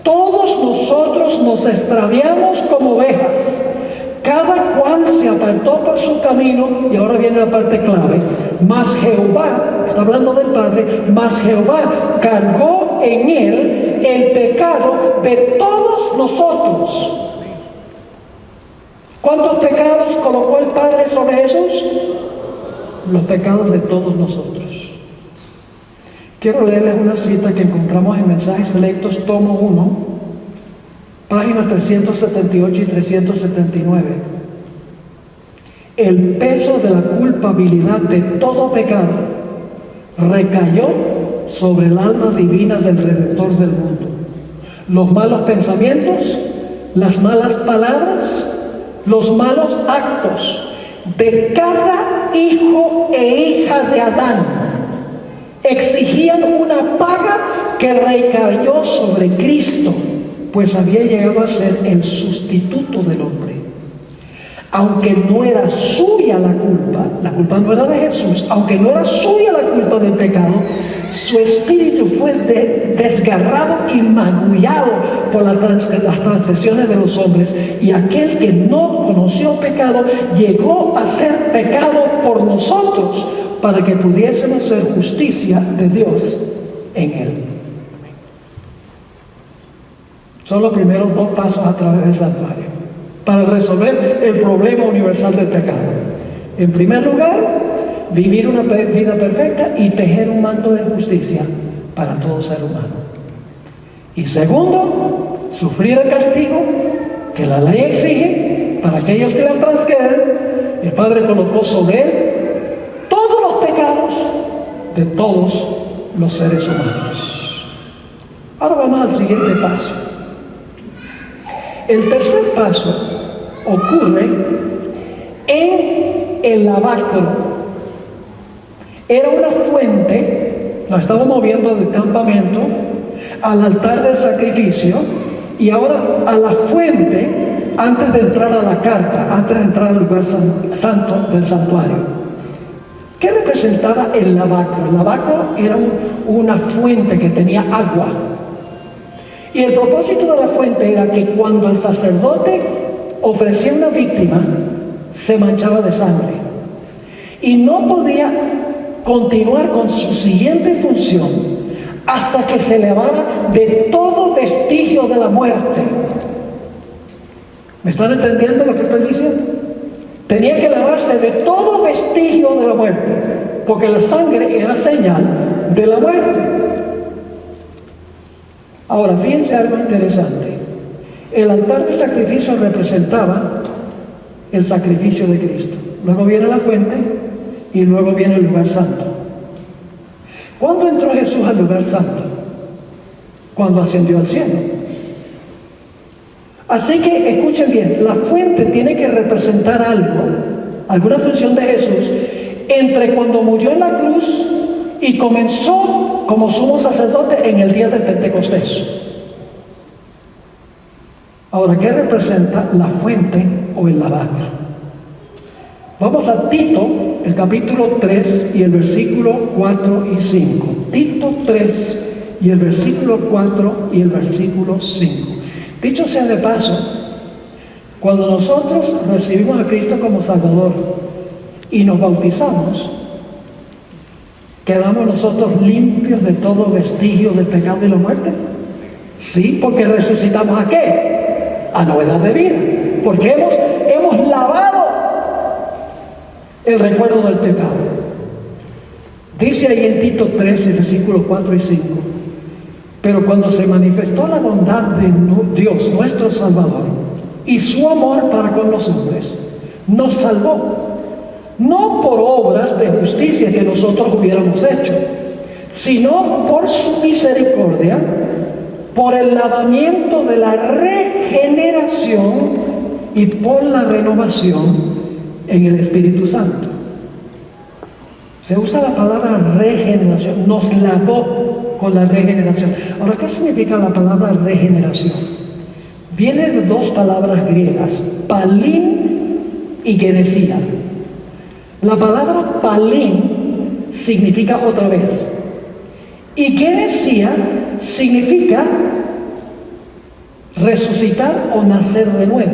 Todos nosotros nos extraviamos como ovejas, cada cual se apartó por su camino. Y ahora viene la parte clave. Mas Jehová, está hablando del Padre, mas Jehová cargó en Él el pecado de todos nosotros. ¿Cuántos pecados colocó el Padre sobre Jesús? Los pecados de todos nosotros. Quiero leerles una cita que encontramos en Mensajes Selectos, tomo 1, páginas 378 y 379. El peso de la culpabilidad de todo pecado recayó sobre el alma divina del Redentor del mundo. Los malos pensamientos, las malas palabras, los malos actos de cada hijo e hija de Adán exigían una paga que recayó sobre Cristo, pues había llegado a ser el sustituto del hombre. Aunque no era suya la culpa no era de Jesús, aunque no era suya la culpa del pecado, su espíritu fue desgarrado y magullado por las transgresiones de los hombres, y aquel que no conoció pecado llegó a ser pecado por nosotros, para que pudiésemos ser justicia de Dios en él. Son los primeros 2 pasos a través del santuario para resolver el problema universal del pecado. En primer lugar, vivir una vida perfecta y tejer un manto de justicia para todo ser humano. Y segundo, sufrir el castigo que la ley exige para aquellos que la transgreden. El Padre colocó sobre él todos los pecados de todos los seres humanos. Ahora vamos al siguiente paso. El tercer paso ocurre en el lavacro. Era una fuente, la estaba moviendo del campamento al altar del sacrificio y ahora a la fuente antes de entrar a la carpa, antes de entrar al lugar santo del santuario. ¿Qué representaba el lavacro? El lavacro era una fuente que tenía agua. Y el propósito de la fuente era que cuando el sacerdote ofrecía una víctima, se manchaba de sangre. Y no podía continuar con su siguiente función hasta que se lavara de todo vestigio de la muerte. ¿Me están entendiendo lo que estoy diciendo? Tenía que lavarse de todo vestigio de la muerte, porque la sangre era señal de la muerte. Ahora, fíjense algo interesante. El altar de sacrificio representaba el sacrificio de Cristo. Luego viene la fuente y luego viene el lugar santo. ¿Cuándo entró Jesús al lugar santo? Cuando ascendió al cielo. Así que escuchen bien, la fuente tiene que representar algo, alguna función de Jesús, entre cuando murió en la cruz y comenzó como sumo sacerdote en el día de Pentecostés. Ahora, ¿qué representa la fuente o el lavacro? Vamos a Tito, el capítulo 3 y el versículo 4 y 5. Tito 3 y el versículo 4 y el versículo 5. Dicho sea de paso, cuando nosotros recibimos a Cristo como Salvador y nos bautizamos, ¿quedamos nosotros limpios de todo vestigio del pecado y la muerte? Sí, porque resucitamos ¿a qué? A novedad de vida. Porque hemos lavado el recuerdo del pecado. Dice ahí en Tito 13, versículos 4 y 5. Pero cuando se manifestó la bondad de Dios, nuestro Salvador, y su amor para con los hombres, nos salvó, no por obras de justicia que nosotros hubiéramos hecho, sino por su misericordia, por el lavamiento de la regeneración y por la renovación en el Espíritu Santo. Se usa la palabra regeneración, nos lavó con la regeneración. Ahora, ¿qué significa la palabra regeneración? Viene de 2 palabras griegas, palín y genesía. La palabra palín significa otra vez, y genesía significa resucitar o nacer de nuevo.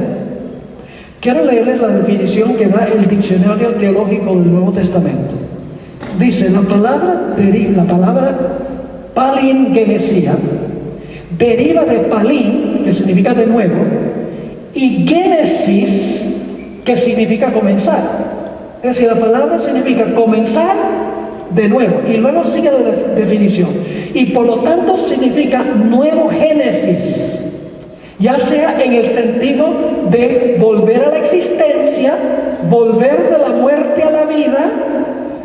Quiero leerles la definición que da el Diccionario Teológico del Nuevo Testamento. Dice, la palabra palingenesia, deriva de palin, que significa de nuevo, y génesis, que significa comenzar. Es decir, la palabra significa comenzar de nuevo, y luego sigue la definición. Y por lo tanto significa nuevo génesis, ya sea en el sentido de volver a la existencia, volver de la muerte a la vida,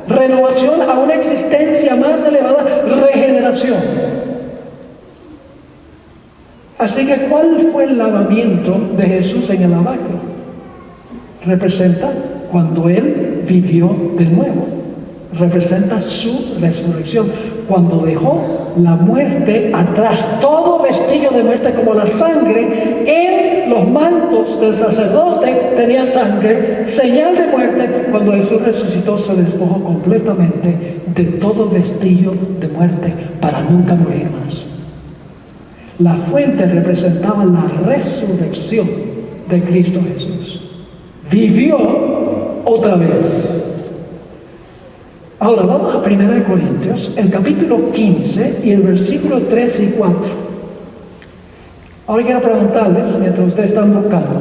renovación a una existencia más elevada, regeneración. Así que, ¿cuál fue el lavamiento de Jesús en el lavacro? Representa cuando Él vivió de nuevo. Representa su resurrección, cuando dejó la muerte atrás, todo vestigio de muerte, como la sangre en los mantos del sacerdote tenía sangre, señal de muerte. Cuando Jesús resucitó, se despojó completamente de todo vestigio de muerte para nunca morir más. La fuente representaba la resurrección de Cristo Jesús. Vivió otra vez. Ahora vamos a 1 Corintios, el capítulo 15 y el versículo 3 y 4. Ahora quiero preguntarles, mientras ustedes están buscando,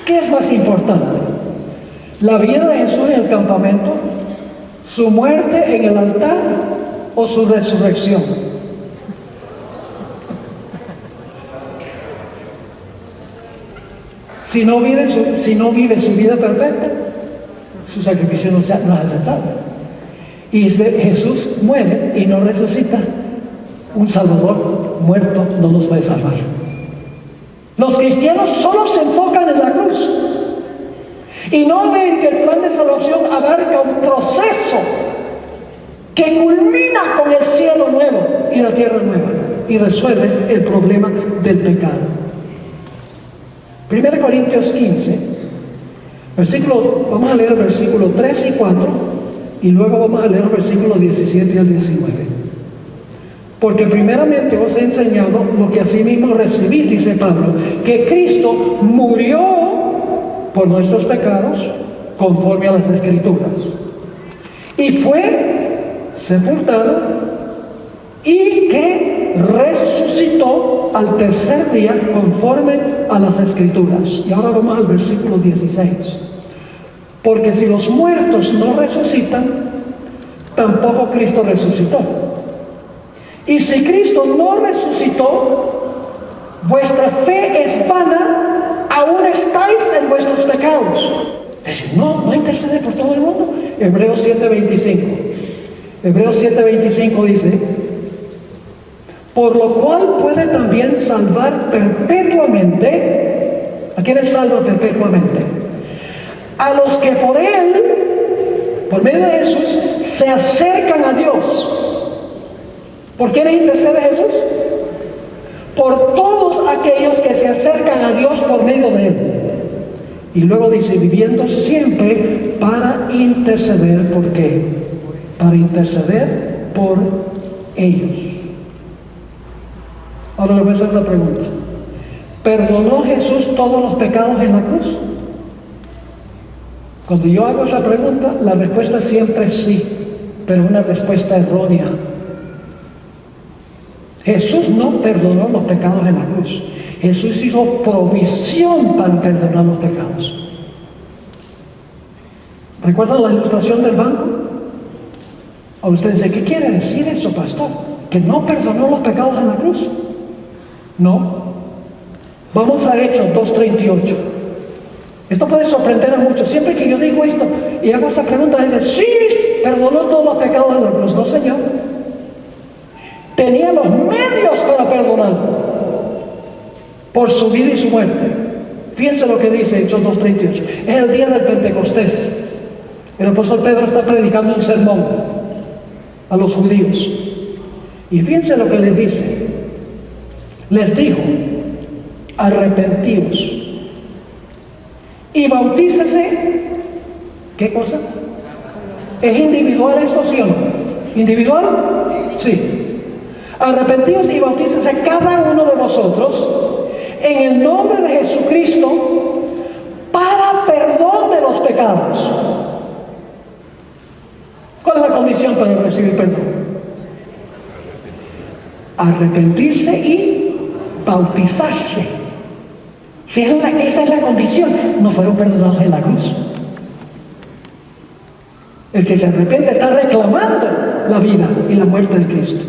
¿qué es más importante? ¿La vida de Jesús en el campamento? ¿Su muerte en el altar? ¿O su resurrección? Si no vive su vida perfecta, su sacrificio no es aceptable. Y Jesús muere y no resucita. Un Salvador muerto no nos puede salvar. Los cristianos solo se enfocan en la cruz y no ven que el plan de salvación abarca un proceso que culmina con el cielo nuevo y la tierra nueva y resuelve el problema del pecado. 1 Corintios 15, vamos a leer el versículo 3 y 4 y luego vamos a leer el versículo 17 al 19. Porque primeramente os he enseñado lo que asimismo recibí, dice Pablo, que Cristo murió por nuestros pecados conforme a las Escrituras, y fue sepultado, y que resucitó al tercer día conforme a las Escrituras. Y ahora vamos al versículo 16. Porque si los muertos no resucitan, tampoco Cristo resucitó. Y si Cristo no resucitó, vuestra fe es vana, aún estáis en vuestros pecados. Es decir, no intercede por todo el mundo. Hebreos 7:25. Hebreos 7:25 dice: por lo cual puede también salvar perpetuamente. ¿A quiénes salva perpetuamente? A los que por Él, por medio de Jesús, se acercan a Dios. ¿Por quiénes intercede Jesús? Por todos aquellos que se acercan a Dios por medio de Él. Y luego dice, viviendo siempre para interceder. ¿Por qué? Para interceder por ellos. Ahora le voy a hacer una pregunta. ¿Perdonó Jesús todos los pecados en la cruz? Cuando yo hago esa pregunta, la respuesta siempre es sí, pero es una respuesta errónea. Jesús no perdonó los pecados en la cruz. Jesús hizo provisión para perdonar los pecados. ¿Recuerdan la ilustración del banco? O usted dice, ¿qué quiere decir eso, pastor? ¿Que no perdonó los pecados en la cruz? No. Vamos a Hechos 2:38. Esto puede sorprender a muchos. Siempre que yo digo esto y hago esa pregunta, dicen, sí, perdonó todos los pecados en la cruz. No, Señor. Tenía los medios para perdonar por su vida y su muerte. Fíjense lo que dice Hechos 2:38. Es el día del Pentecostés. El apóstol Pedro está predicando un sermón a los judíos. Y fíjense lo que les dice. Les dijo, arrepentíos y bautícese. ¿Qué cosa? ¿Es individual esto, sí o no? ¿Individual? Sí. Arrepentíos y bautícese cada uno de vosotros en el nombre de Jesucristo para perdón de los pecados. ¿Cuál es la condición para recibir perdón? arrepentirse y bautizarse. Si esa es la condición, no fueron perdonados en la cruz. El que se arrepiente está reclamando la vida y la muerte de Cristo.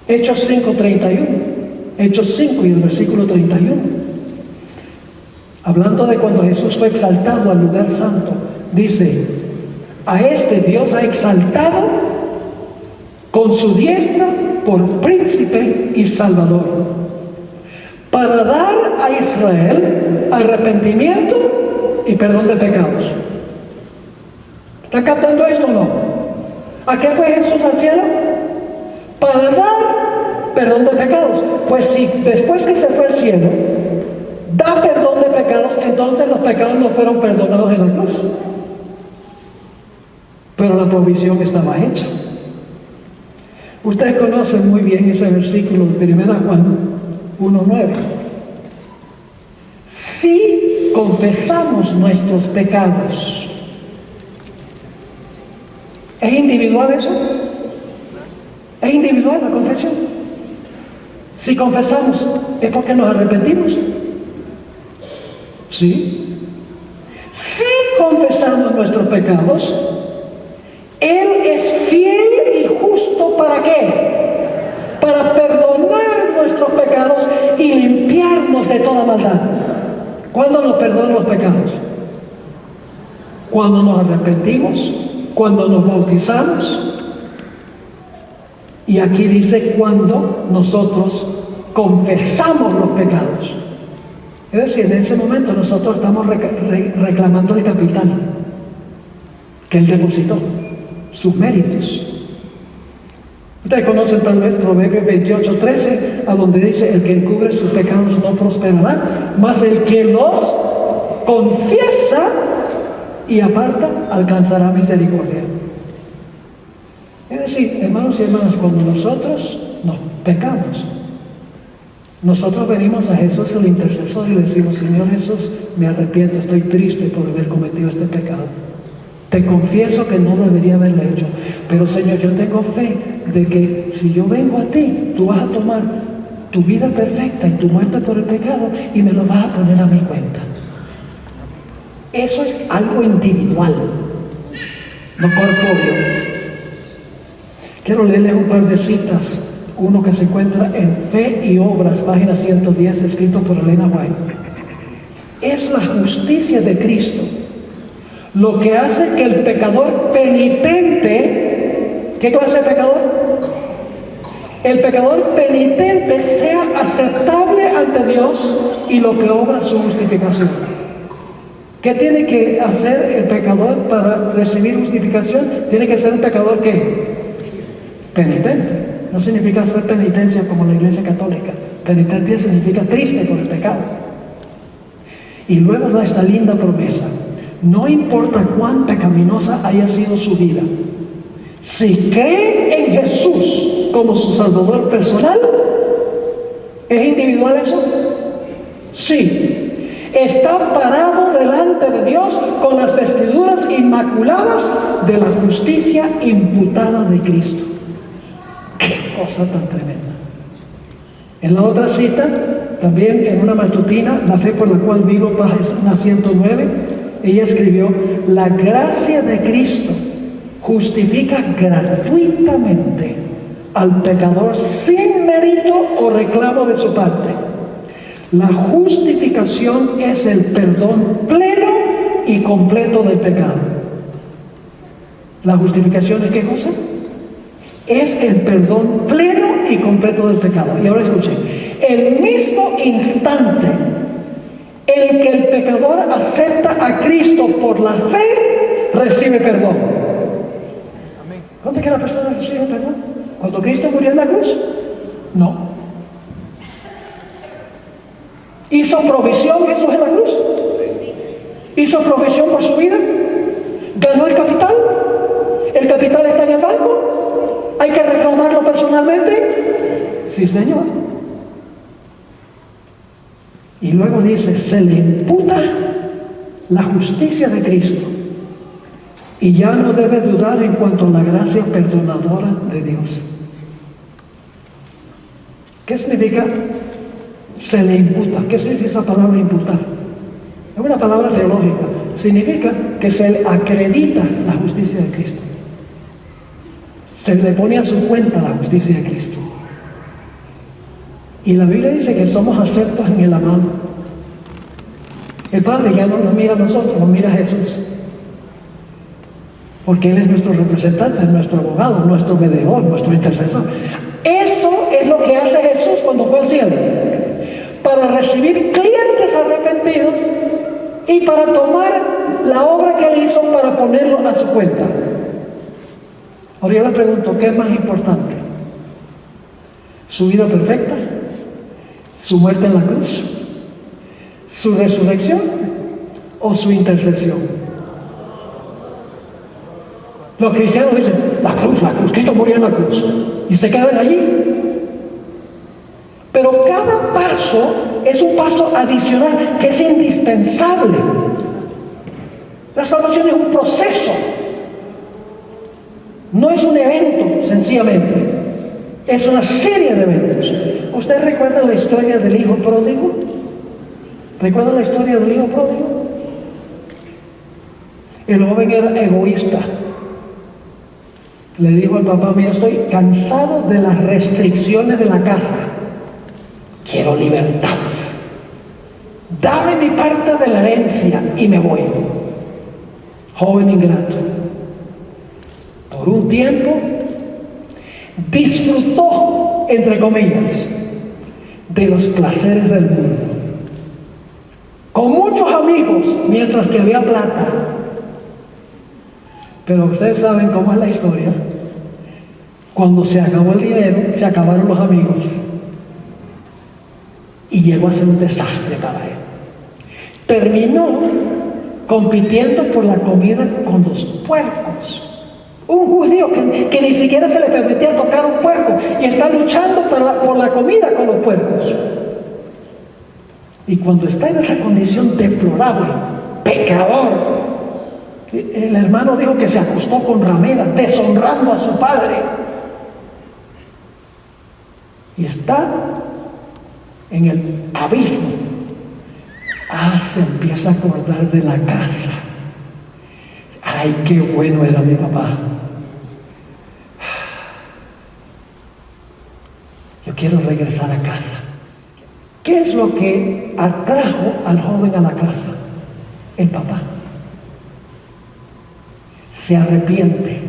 Hechos 5:31. Hechos 5 y el versículo 31. Hablando de cuando Jesús fue exaltado al lugar santo, dice: a este Dios ha exaltado con su diestra por príncipe y salvador, para dar a Israel arrepentimiento y perdón de pecados. ¿Está captando esto o no? ¿A qué fue Jesús al cielo? Para dar perdón de pecados. Pues si después que se fue al cielo da perdón de pecados, entonces los pecados no fueron perdonados en la cruz, pero la provisión estaba hecha. Ustedes conocen muy bien ese versículo de 1 Juan 1:9. Si confesamos nuestros pecados, ¿es individual eso? ¿Es individual la confesión? Si confesamos, ¿es porque nos arrepentimos? ¿Sí? Si confesamos nuestros pecados, Él es fiel y justo, ¿para qué? Para perdonar nuestros pecados y limpiarnos de toda maldad. ¿Cuándo nos perdonan los pecados? Cuando nos arrepentimos, cuando nos bautizamos. Y aquí dice cuando nosotros confesamos los pecados. Es decir, en ese momento nosotros estamos reclamando el capital que Él depositó, sus méritos. Ustedes conocen tal vez Proverbios 28:13, a donde dice: el que encubre sus pecados no prosperará, mas el que los confiesa y aparta alcanzará misericordia. Es decir, hermanos y hermanas, cuando nosotros nos pecamos, nosotros venimos a Jesús el intercesor y le decimos: Señor Jesús, me arrepiento, estoy triste por haber cometido este pecado. Te confieso que no debería haberlo hecho, pero Señor, yo tengo fe de que si yo vengo a ti, tú vas a tomar tu vida perfecta y tu muerte por el pecado y me lo vas a poner a mi cuenta. Eso es algo individual, no corpóreo. Quiero leerles un par de citas, uno que se encuentra en Fe y Obras, página 110, escrito por Elena White. Es la justicia de Cristo lo que hace que el pecador penitente, ¿qué clase de pecador? El pecador penitente sea aceptable ante Dios y lo que obra su justificación. ¿Qué tiene que hacer el pecador para recibir justificación? Tiene que ser un pecador ¿qué? Penitente. No significa hacer penitencia como la Iglesia Católica. Penitente significa triste por el pecado. Y luego da esta linda promesa: no importa cuán pecaminosa haya sido su vida, si cree en Jesús como su Salvador personal. ¿Es individual eso? Sí. Está parado delante de Dios con las vestiduras inmaculadas de la justicia imputada de Cristo. ¡Qué cosa tan tremenda! En la otra cita, también en una matutina, La fe por la cual vivo, página 109, ella escribió: la gracia de Cristo justifica gratuitamente al pecador sin mérito o reclamo de su parte. La justificación es el perdón pleno y completo del pecado. ¿La justificación es qué cosa? Es el perdón pleno y completo del pecado. Y ahora escuchen: el mismo instante en que el pecador acepta a Cristo por la fe, recibe perdón. ¿Cuándo es que la persona recibe perdón? ¿Cuando Cristo murió en la cruz? No. ¿Hizo provisión Jesús en la cruz? ¿Hizo provisión por su vida? ¿Ganó el capital? ¿El capital está en el banco? ¿Hay que reclamarlo personalmente? Sí, Señor. Y luego dice: se le imputa la justicia de Cristo y ya no debe dudar en cuanto a la gracia perdonadora de Dios. ¿Qué significa? Se le imputa. ¿Qué significa esa palabra imputar? Es una palabra teológica. Significa que se le acredita la justicia de Cristo. Se le pone a su cuenta la justicia de Cristo. Y la Biblia dice que somos aceptos en el amado. El Padre ya no nos mira a nosotros, nos mira a Jesús. Porque Él es nuestro representante, nuestro abogado, nuestro mediador, nuestro intercesor. Eso es lo que hace Jesús cuando fue al cielo. Para recibir clientes arrepentidos y para tomar la obra que Él hizo para ponerlo a su cuenta. Ahora yo le pregunto, ¿qué es más importante? ¿Su vida perfecta? ¿Su muerte en la cruz? ¿Su resurrección? ¿O su intercesión? Los cristianos dicen, la cruz, Cristo murió en la cruz. Y se quedan allí. Pero cada paso es un paso adicional que es indispensable. La salvación es un proceso. No es un evento, sencillamente. Es una serie de eventos. ¿Usted recuerda la historia del hijo pródigo? ¿Recuerda la historia del hijo pródigo? El joven era egoísta. Le dijo al papá, mira, estoy cansado de las restricciones de la casa. Quiero libertad. Dame mi parte de la herencia y me voy. Joven ingrato. Por un tiempo disfrutó, entre comillas, de los placeres del mundo. Con muchos amigos, mientras que había plata. Pero ustedes saben cómo es la historia. Cuando se acabó el dinero, se acabaron los amigos. Y llegó a ser un desastre para él. Terminó compitiendo por la comida con los puercos. Un judío que ni siquiera se le permitía tocar un puerco y está luchando por la comida con los puercos. Y cuando está en esa condición deplorable, pecador, el hermano dijo que se acostó con rameras, deshonrando a su padre. Y está en el abismo. Se empieza a acordar de la casa. Ay, qué bueno era mi papá. Yo quiero regresar a casa. ¿Qué es lo que atrajo al joven a la casa? El papá. Se arrepiente.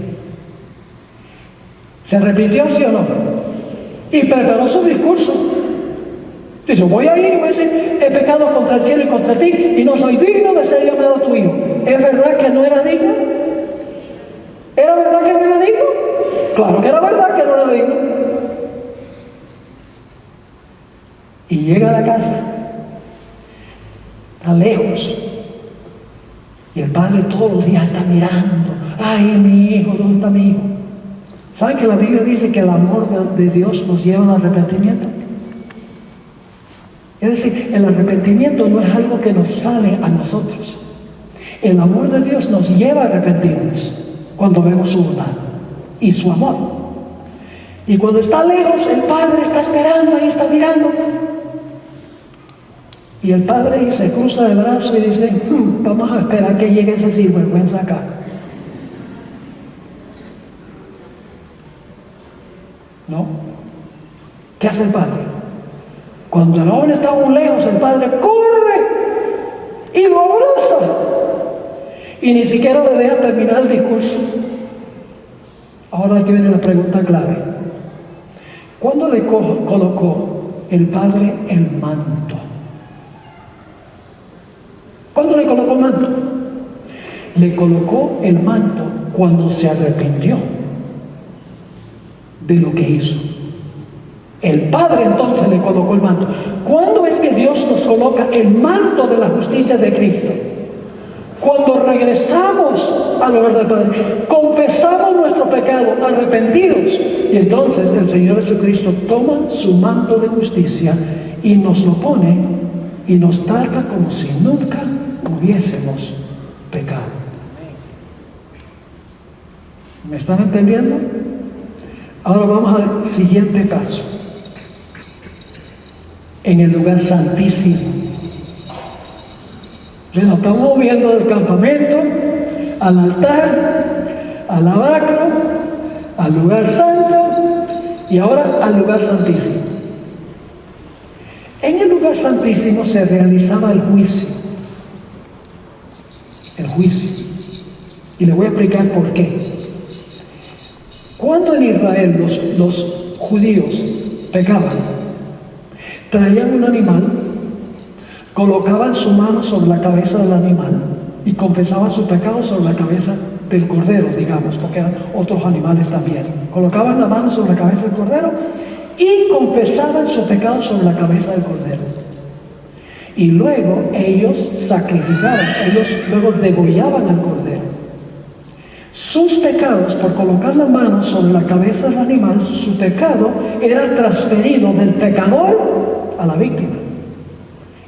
¿Se arrepintió, sí o no? Y preparó su discurso. Dice, voy a ir y voy a decir, he pecado contra el cielo y contra ti y no soy digno de ser llamado tu hijo. ¿Es verdad que no era digno? ¿Era verdad que no era digno? Claro que era verdad que no era digno. Y llega a la casa, está lejos, y el padre todos los días está mirando, ay, mi hijo, ¿dónde está mi hijo? ¿Saben que la Biblia dice que el amor de Dios nos lleva al arrepentimiento? Es decir, el arrepentimiento no es algo que nos sale a nosotros. El amor de Dios nos lleva a arrepentirnos cuando vemos su bondad y su amor. Y cuando está lejos, el padre está esperando, ahí está mirando. Y el padre se cruza de brazos y dice, vamos a esperar que llegue ese sinvergüenza acá. ¿No? ¿Qué hace el padre? Cuando el joven está muy lejos, el padre corre y lo abraza. Y ni siquiera le deja terminar el discurso. Ahora aquí viene la pregunta clave. ¿Cuándo le colocó el padre el manto? ¿Cuándo le colocó el manto? Le colocó el manto cuando se arrepintió de lo que hizo. El Padre entonces le colocó el manto. ¿Cuándo es que Dios nos coloca el manto de la justicia de Cristo? Cuando regresamos al hogar del Padre, confesamos nuestro pecado, arrepentidos, y entonces el Señor Jesucristo toma su manto de justicia y nos lo pone y nos trata como si nunca hubiésemos pecado. ¿Me están entendiendo? Ahora vamos al siguiente paso. en el lugar santísimo. Entonces nos estamos moviendo del campamento al altar, al lavacro, al lugar santo y ahora al lugar santísimo. En el lugar santísimo se realizaba el juicio. El juicio. Y le voy a explicar por qué. Cuando en Israel los judíos pecaban, traían un animal, colocaban su mano sobre la cabeza del animal y confesaban su pecado sobre la cabeza del cordero, digamos, porque eran otros animales también. Colocaban la mano sobre la cabeza del cordero y confesaban su pecado sobre la cabeza del cordero. Y luego ellos sacrificaban, ellos luego degollaban al cordero. Sus pecados, por colocar la mano sobre la cabeza del animal, su pecado era transferido del pecador a la víctima.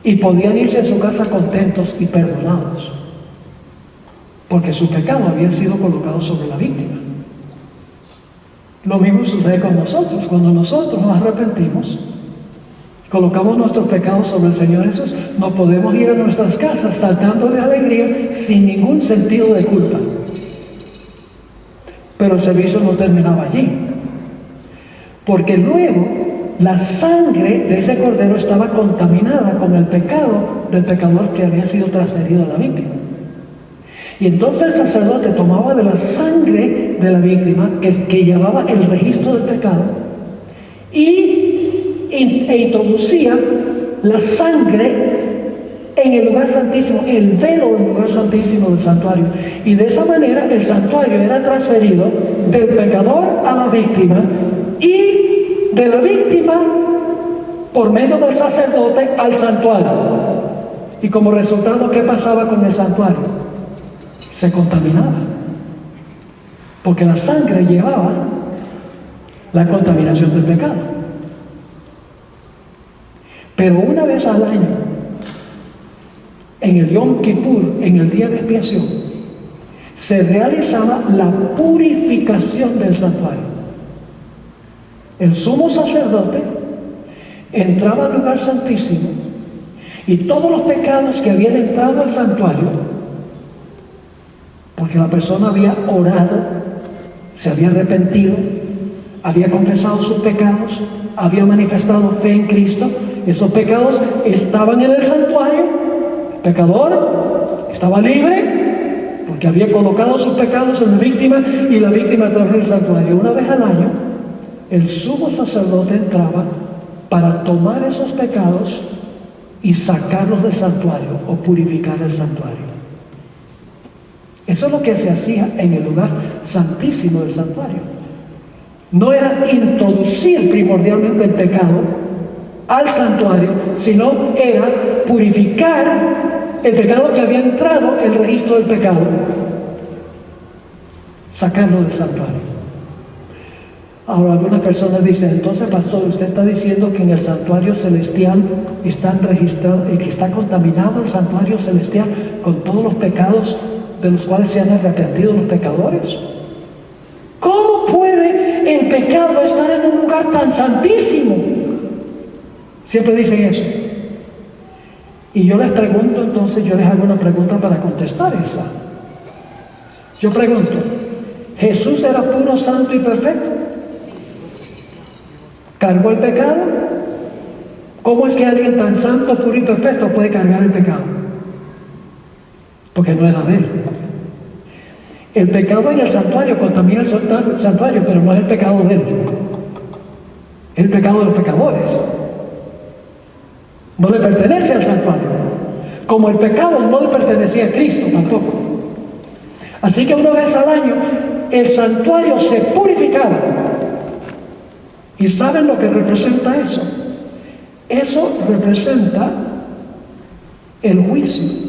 Y podían irse a su casa contentos y perdonados, porque su pecado había sido colocado sobre la víctima. Lo mismo sucede con nosotros. Cuando nosotros nos arrepentimos, colocamos nuestros pecados sobre el Señor Jesús, nos podemos ir a nuestras casas saltando de alegría sin ningún sentido de culpa. Pero el servicio no terminaba allí, porque luego la sangre de ese cordero estaba contaminada con el pecado del pecador que había sido transferido a la víctima. Y entonces el sacerdote tomaba de la sangre de la víctima, que llevaba el registro del pecado, e introducía la sangre en el lugar santísimo, el velo del lugar santísimo del santuario. Y de esa manera el santuario era transferido del pecador a la víctima y de la víctima por medio del sacerdote al santuario. Y como resultado, ¿qué pasaba con el santuario? Se contaminaba, porque la sangre llevaba la contaminación del pecado. Pero una vez al año, en el Yom Kippur, en el día de expiación, se realizaba la purificación del santuario. El sumo sacerdote entraba al lugar santísimo y todos los pecados que habían entrado al santuario, porque la persona había orado, se había arrepentido, había confesado sus pecados, había manifestado fe en Cristo, esos pecados estaban en el santuario. El pecador estaba libre porque había colocado sus pecados en la víctima y la víctima a través del santuario. Una vez al año, el sumo sacerdote entraba para tomar esos pecados y sacarlos del santuario o purificar el santuario. Eso es lo que se hacía en el lugar santísimo del santuario. No era introducir primordialmente el pecado al santuario, sino era purificar el pecado que había entrado en el registro del pecado, sacarlo del santuario. Ahora algunas personas dicen: entonces, pastor, usted está diciendo que en el santuario celestial están registrados, que está contaminado el santuario celestial con todos los pecados de los cuales se han arrepentido los pecadores. ¿Cómo puede el pecado estar en un lugar tan santísimo? Siempre dicen eso. Y yo les pregunto, entonces yo les hago una pregunta para contestar esa. Yo pregunto: ¿Jesús era puro, santo y perfecto? ¿Cargó el pecado? ¿Cómo es que alguien tan santo, puro y perfecto puede cargar el pecado? Porque no era de él. El pecado en el santuario contamina el santuario, pero no es el pecado de él. Es el pecado de los pecadores. No le pertenece al santuario, como el pecado no le pertenecía a Cristo tampoco. Así que una vez al año el santuario se purificaba. ¿Y saben lo que representa eso? Eso representa el juicio.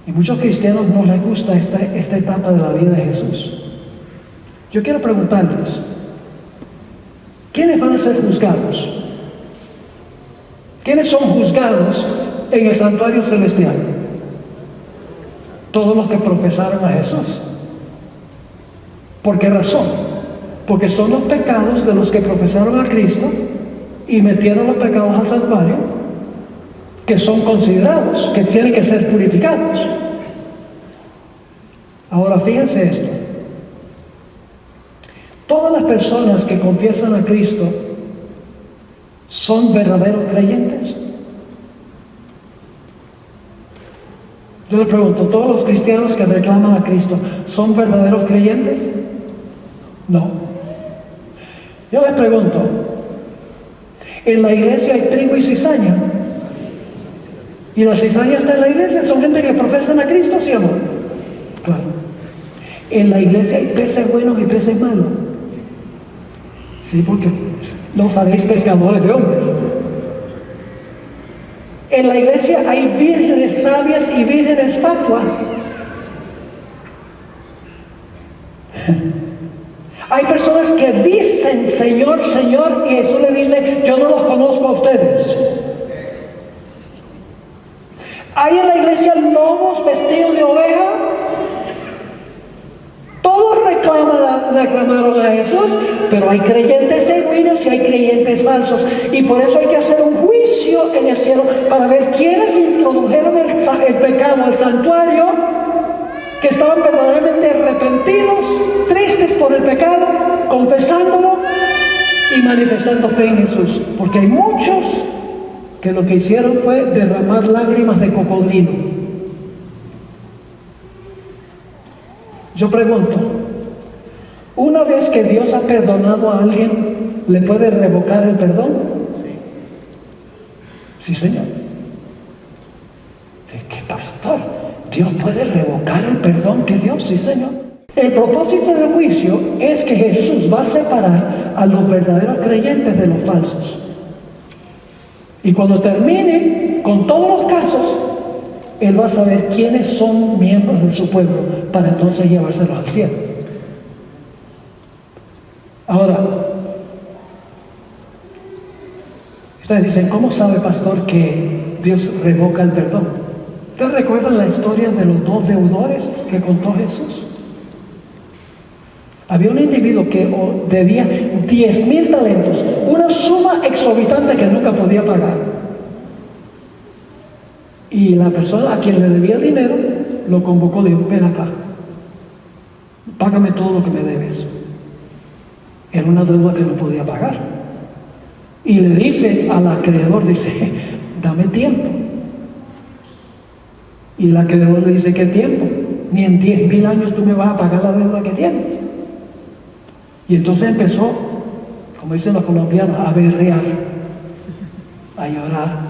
Y muchos cristianos no les gusta esta etapa de la vida de Jesús. Yo quiero preguntarles: ¿quiénes van a ser juzgados? ¿Quiénes son juzgados en el santuario celestial? Todos los que profesaron a Jesús. ¿Por qué razón? Porque son los pecados de los que profesaron a Cristo y metieron los pecados al santuario, que son considerados, que tienen que ser purificados. Ahora fíjense esto. Todas las personas que confiesan a Cristo son verdaderos creyentes. Yo le pregunto, ¿todos los cristianos que reclaman a Cristo son verdaderos creyentes? No. Yo les pregunto, ¿en la iglesia hay trigo y cizaña? ¿Y la cizaña está en la iglesia? ¿Son gente que profesan a Cristo, sí o no? Claro. ¿En la iglesia hay peces buenos y peces malos? Sí, porque no sabéis pescadores de hombres. En la iglesia hay vírgenes sabias y vírgenes fatuas. Hay personas que dicen Señor, Señor, y Jesús le dice, yo no los conozco a ustedes. Hay en la iglesia lobos vestidos de oveja. Todos reclamaron a Jesús, pero hay creyentes genuinos y hay creyentes falsos. Y por eso hay que hacer un juicio en el cielo para ver quiénes introdujeron el pecado al santuario, que estaban verdaderamente arrepentidos, tristes por el pecado, confesándolo y manifestando fe en Jesús. Porque hay muchos que lo que hicieron fue derramar lágrimas de cocodrilo. Yo pregunto, una vez que Dios ha perdonado a alguien, ¿le puede revocar el perdón? Sí, Señor. ¿Qué pastor? ¿Dios puede revocar el perdón que dio? Sí, Señor. El propósito del juicio es que Jesús va a separar a los verdaderos creyentes de los falsos. Y cuando termine con todos los casos, Él va a saber quiénes son miembros de su pueblo para entonces llevárselos al cielo. Ahora, ustedes dicen, ¿cómo sabe, pastor, que Dios revoca el perdón? ¿Ustedes recuerdan la historia de los dos deudores que contó Jesús? Había un individuo que debía 10,000 talentos, una suma exorbitante que nunca podía pagar. Y la persona a quien le debía el dinero lo convocó, le dijo, ven acá, págame todo lo que me debes. Era una deuda que no podía pagar. Y le dice al acreedor, dice, dame tiempo. Y el acreedor le dice, ¿qué tiempo? Ni en 10,000 años tú me vas a pagar la deuda que tienes. Y entonces empezó, como dicen los colombianos, a berrear, a llorar.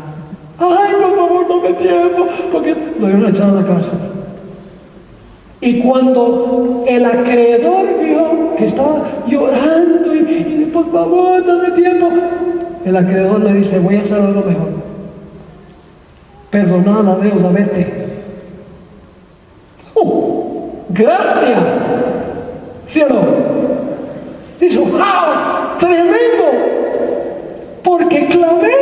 Ay, por favor, dame tiempo, porque lo iban a echar a la cárcel. Y cuando el acreedor vio que estaba llorando y por favor, dame tiempo, el acreedor le dice, voy a hacer algo mejor. Perdona la deuda, vete. ¡Gracias! ¿Sí o no? Dice, ¡wow! ¡Tremendo! Porque clamé,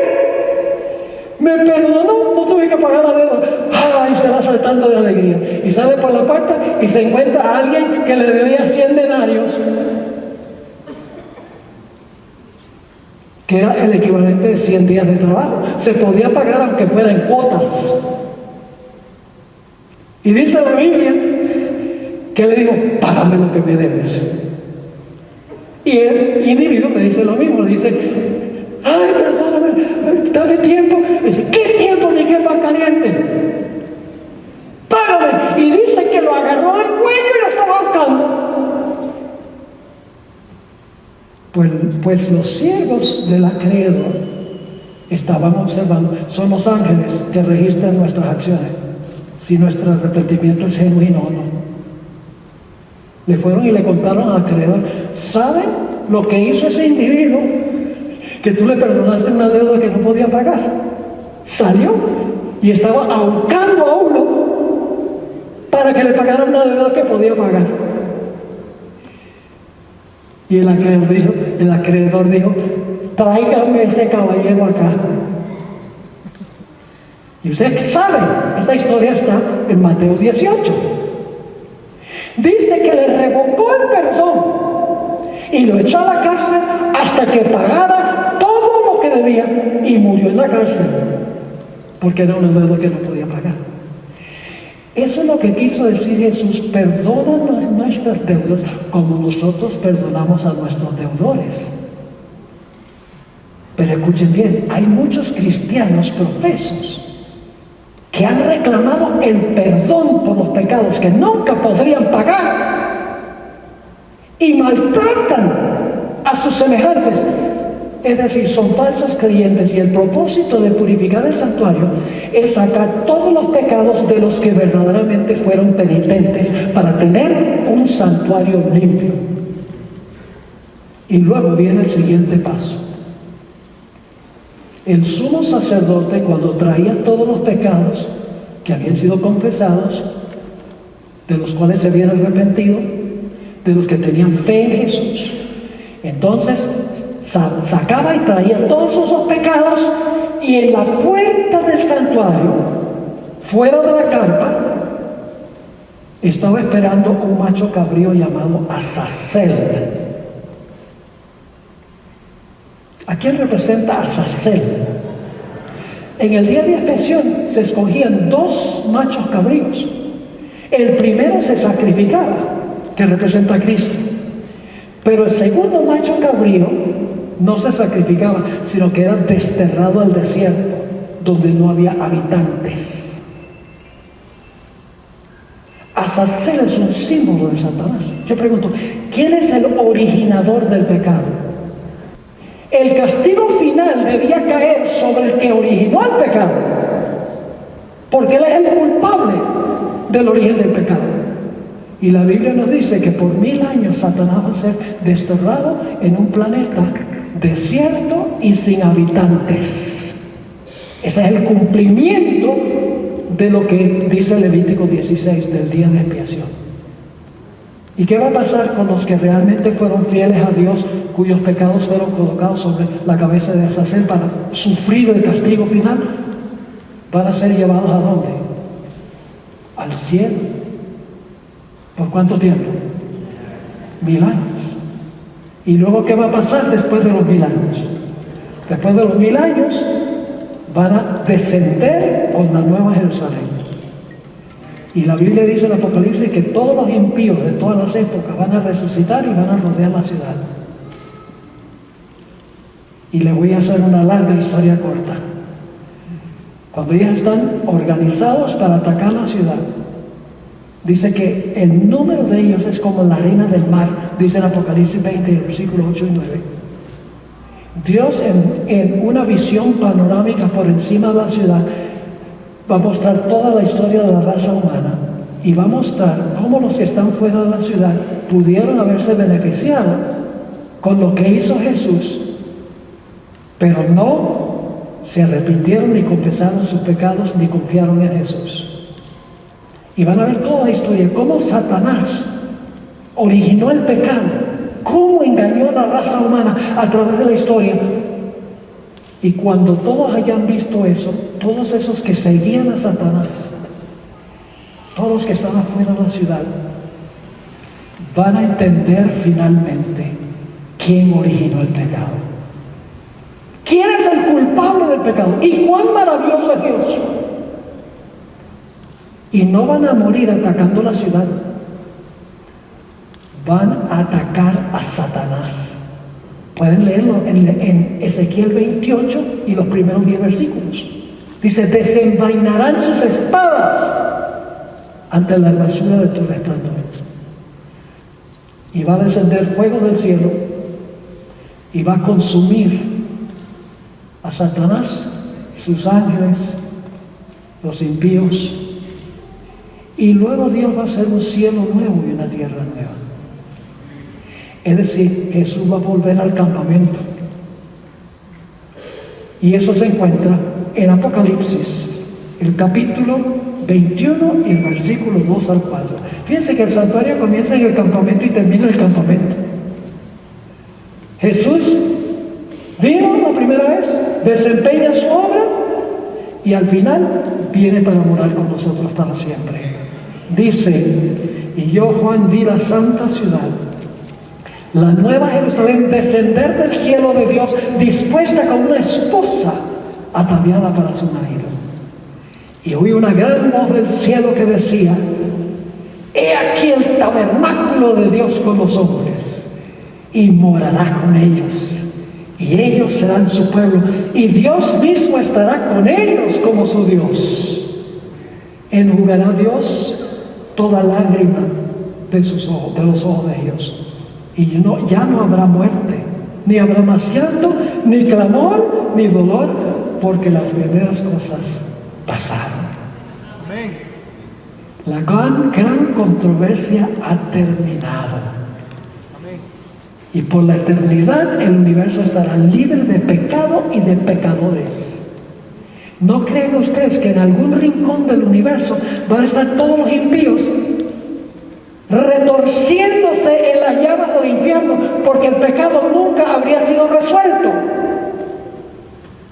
me perdonó, no tuve que pagar la deuda. ¡Ay! Se va saltando de alegría. Y sale por la puerta y se encuentra a alguien que le debía 100 denarios, que era el equivalente de 100 días de trabajo. Se podía pagar aunque fuera en cuotas. Y dice la Biblia que le dijo, págame lo que me debes. Y el individuo le dice lo mismo, le dice, ay, perdóname, dame tiempo. Le dice, ¿qué tiempo, ni qué pan caliente? Págame. Y dice que lo agarró del cuello y lo estaba ahorcando. Pues los siervos del acreedor estaban observando, son los ángeles que registran nuestras acciones, si nuestro arrepentimiento es genuino o no. Le fueron y le contaron al acreedor, ¿saben lo que hizo ese individuo? Que tú le perdonaste una deuda que no podía pagar. Salió y estaba ahorcando a uno para que le pagara una deuda que podía pagar. Y el acreedor dijo, tráigame ese caballero acá. Y usted sabe, esta historia está en Mateo 18. Dice que le revocó el perdón y lo echó a la cárcel hasta que pagara todo lo que debía. y murió en la cárcel, porque era un deudor que no podía pagar. Eso es lo que quiso decir Jesús: perdónanos nuestras deudas como nosotros perdonamos a nuestros deudores. Pero escuchen bien, hay muchos cristianos profesos que han reclamado el perdón por los pecados que nunca podrían pagar y maltratan a sus semejantes. Es decir, son falsos creyentes, y el propósito de purificar el santuario es sacar todos los pecados de los que verdaderamente fueron penitentes para tener un santuario limpio. Y luego viene el siguiente paso. El sumo sacerdote, cuando traía todos los pecados que habían sido confesados, de los cuales se habían arrepentido, de los que tenían fe en Jesús, entonces sacaba y traía todos esos pecados, y en la puerta del santuario, fuera de la carpa, estaba esperando un macho cabrío llamado Azazel. ¿A quién representa Azazel? En el día de expiación se escogían 2 machos cabríos. El primero se sacrificaba, que representa a Cristo, pero el segundo macho cabrío no se sacrificaba, sino que era desterrado al desierto, donde no había habitantes. Azazel es un símbolo de Satanás. Yo pregunto, ¿quién es el originador del pecado? El castigo final debía caer sobre el que originó el pecado, porque él es el culpable del origen del pecado. Y la Biblia nos dice que por 1000 años Satanás va a ser desterrado en un planeta desierto y sin habitantes. Ese es el cumplimiento de lo que dice Levítico 16 del día de expiación. ¿Y qué va a pasar con los que realmente fueron fieles a Dios, cuyos pecados fueron colocados sobre la cabeza de Azazel para sufrir el castigo final? Van a ser llevados ¿a dónde? Al cielo. ¿Por cuánto tiempo? 1000 años. ¿Y luego qué va a pasar después de los 1000 años? Después de los 1000 años van a descender con la nueva Jerusalén. Y la Biblia dice en Apocalipsis que todos los impíos de todas las épocas van a resucitar y van a rodear la ciudad. Y les voy a hacer una larga historia corta. Cuando ellos están organizados para atacar la ciudad, dice que el número de ellos es como la arena del mar, dice en Apocalipsis 20, versículos 8 y 9. Dios en una visión panorámica por encima de la ciudad va a mostrar toda la historia de la raza humana, y va a mostrar cómo los que están fuera de la ciudad pudieron haberse beneficiado con lo que hizo Jesús, pero no se arrepintieron ni confesaron sus pecados ni confiaron en Jesús. Y van a ver toda la historia, cómo Satanás originó el pecado, cómo engañó a la raza humana a través de la historia. Y cuando todos hayan visto eso, todos esos que seguían a Satanás, todos los que estaban fuera de la ciudad, van a entender finalmente quién originó el pecado. ¿Quién es el culpable del pecado? ¿Y cuán maravilloso es Dios? Y no van a morir atacando la ciudad. Van a atacar a Satanás. Pueden leerlo en Ezequiel 28 y los primeros 10 versículos. Dice: desenvainarán sus espadas ante la hermosura de tu resplandor. Y va a descender fuego del cielo y va a consumir a Satanás, sus ángeles, los impíos. Y luego Dios va a hacer un cielo nuevo y una tierra nueva. Es decir, Jesús va a volver al campamento. Y eso se encuentra en Apocalipsis, el capítulo 21 y el versículo 2 al 4. Fíjense que el santuario comienza en el campamento y termina en el campamento. Jesús vino la primera vez, desempeña su obra y al final viene para morar con nosotros para siempre. Dice: y yo, Juan, vi la santa ciudad, la nueva Jerusalén, descender del cielo de Dios, dispuesta como una esposa ataviada para su marido. Y oí una gran voz del cielo que decía: he aquí el tabernáculo de Dios con los hombres, y morará con ellos, y ellos serán su pueblo, y Dios mismo estará con ellos como su Dios. Enjugará Dios toda lágrima de sus ojos, de los ojos de ellos, y ya no habrá muerte, ni habrá más llanto, ni clamor, ni dolor, porque las primeras cosas pasaron. Amén. La gran controversia ha terminado. Amén. Y por la eternidad el universo estará libre de pecado y de pecadores. ¿No creen ustedes que en algún rincón del universo van a estar todos los impíos retorciéndose en las llamas del infierno, porque el pecado nunca habría sido resuelto?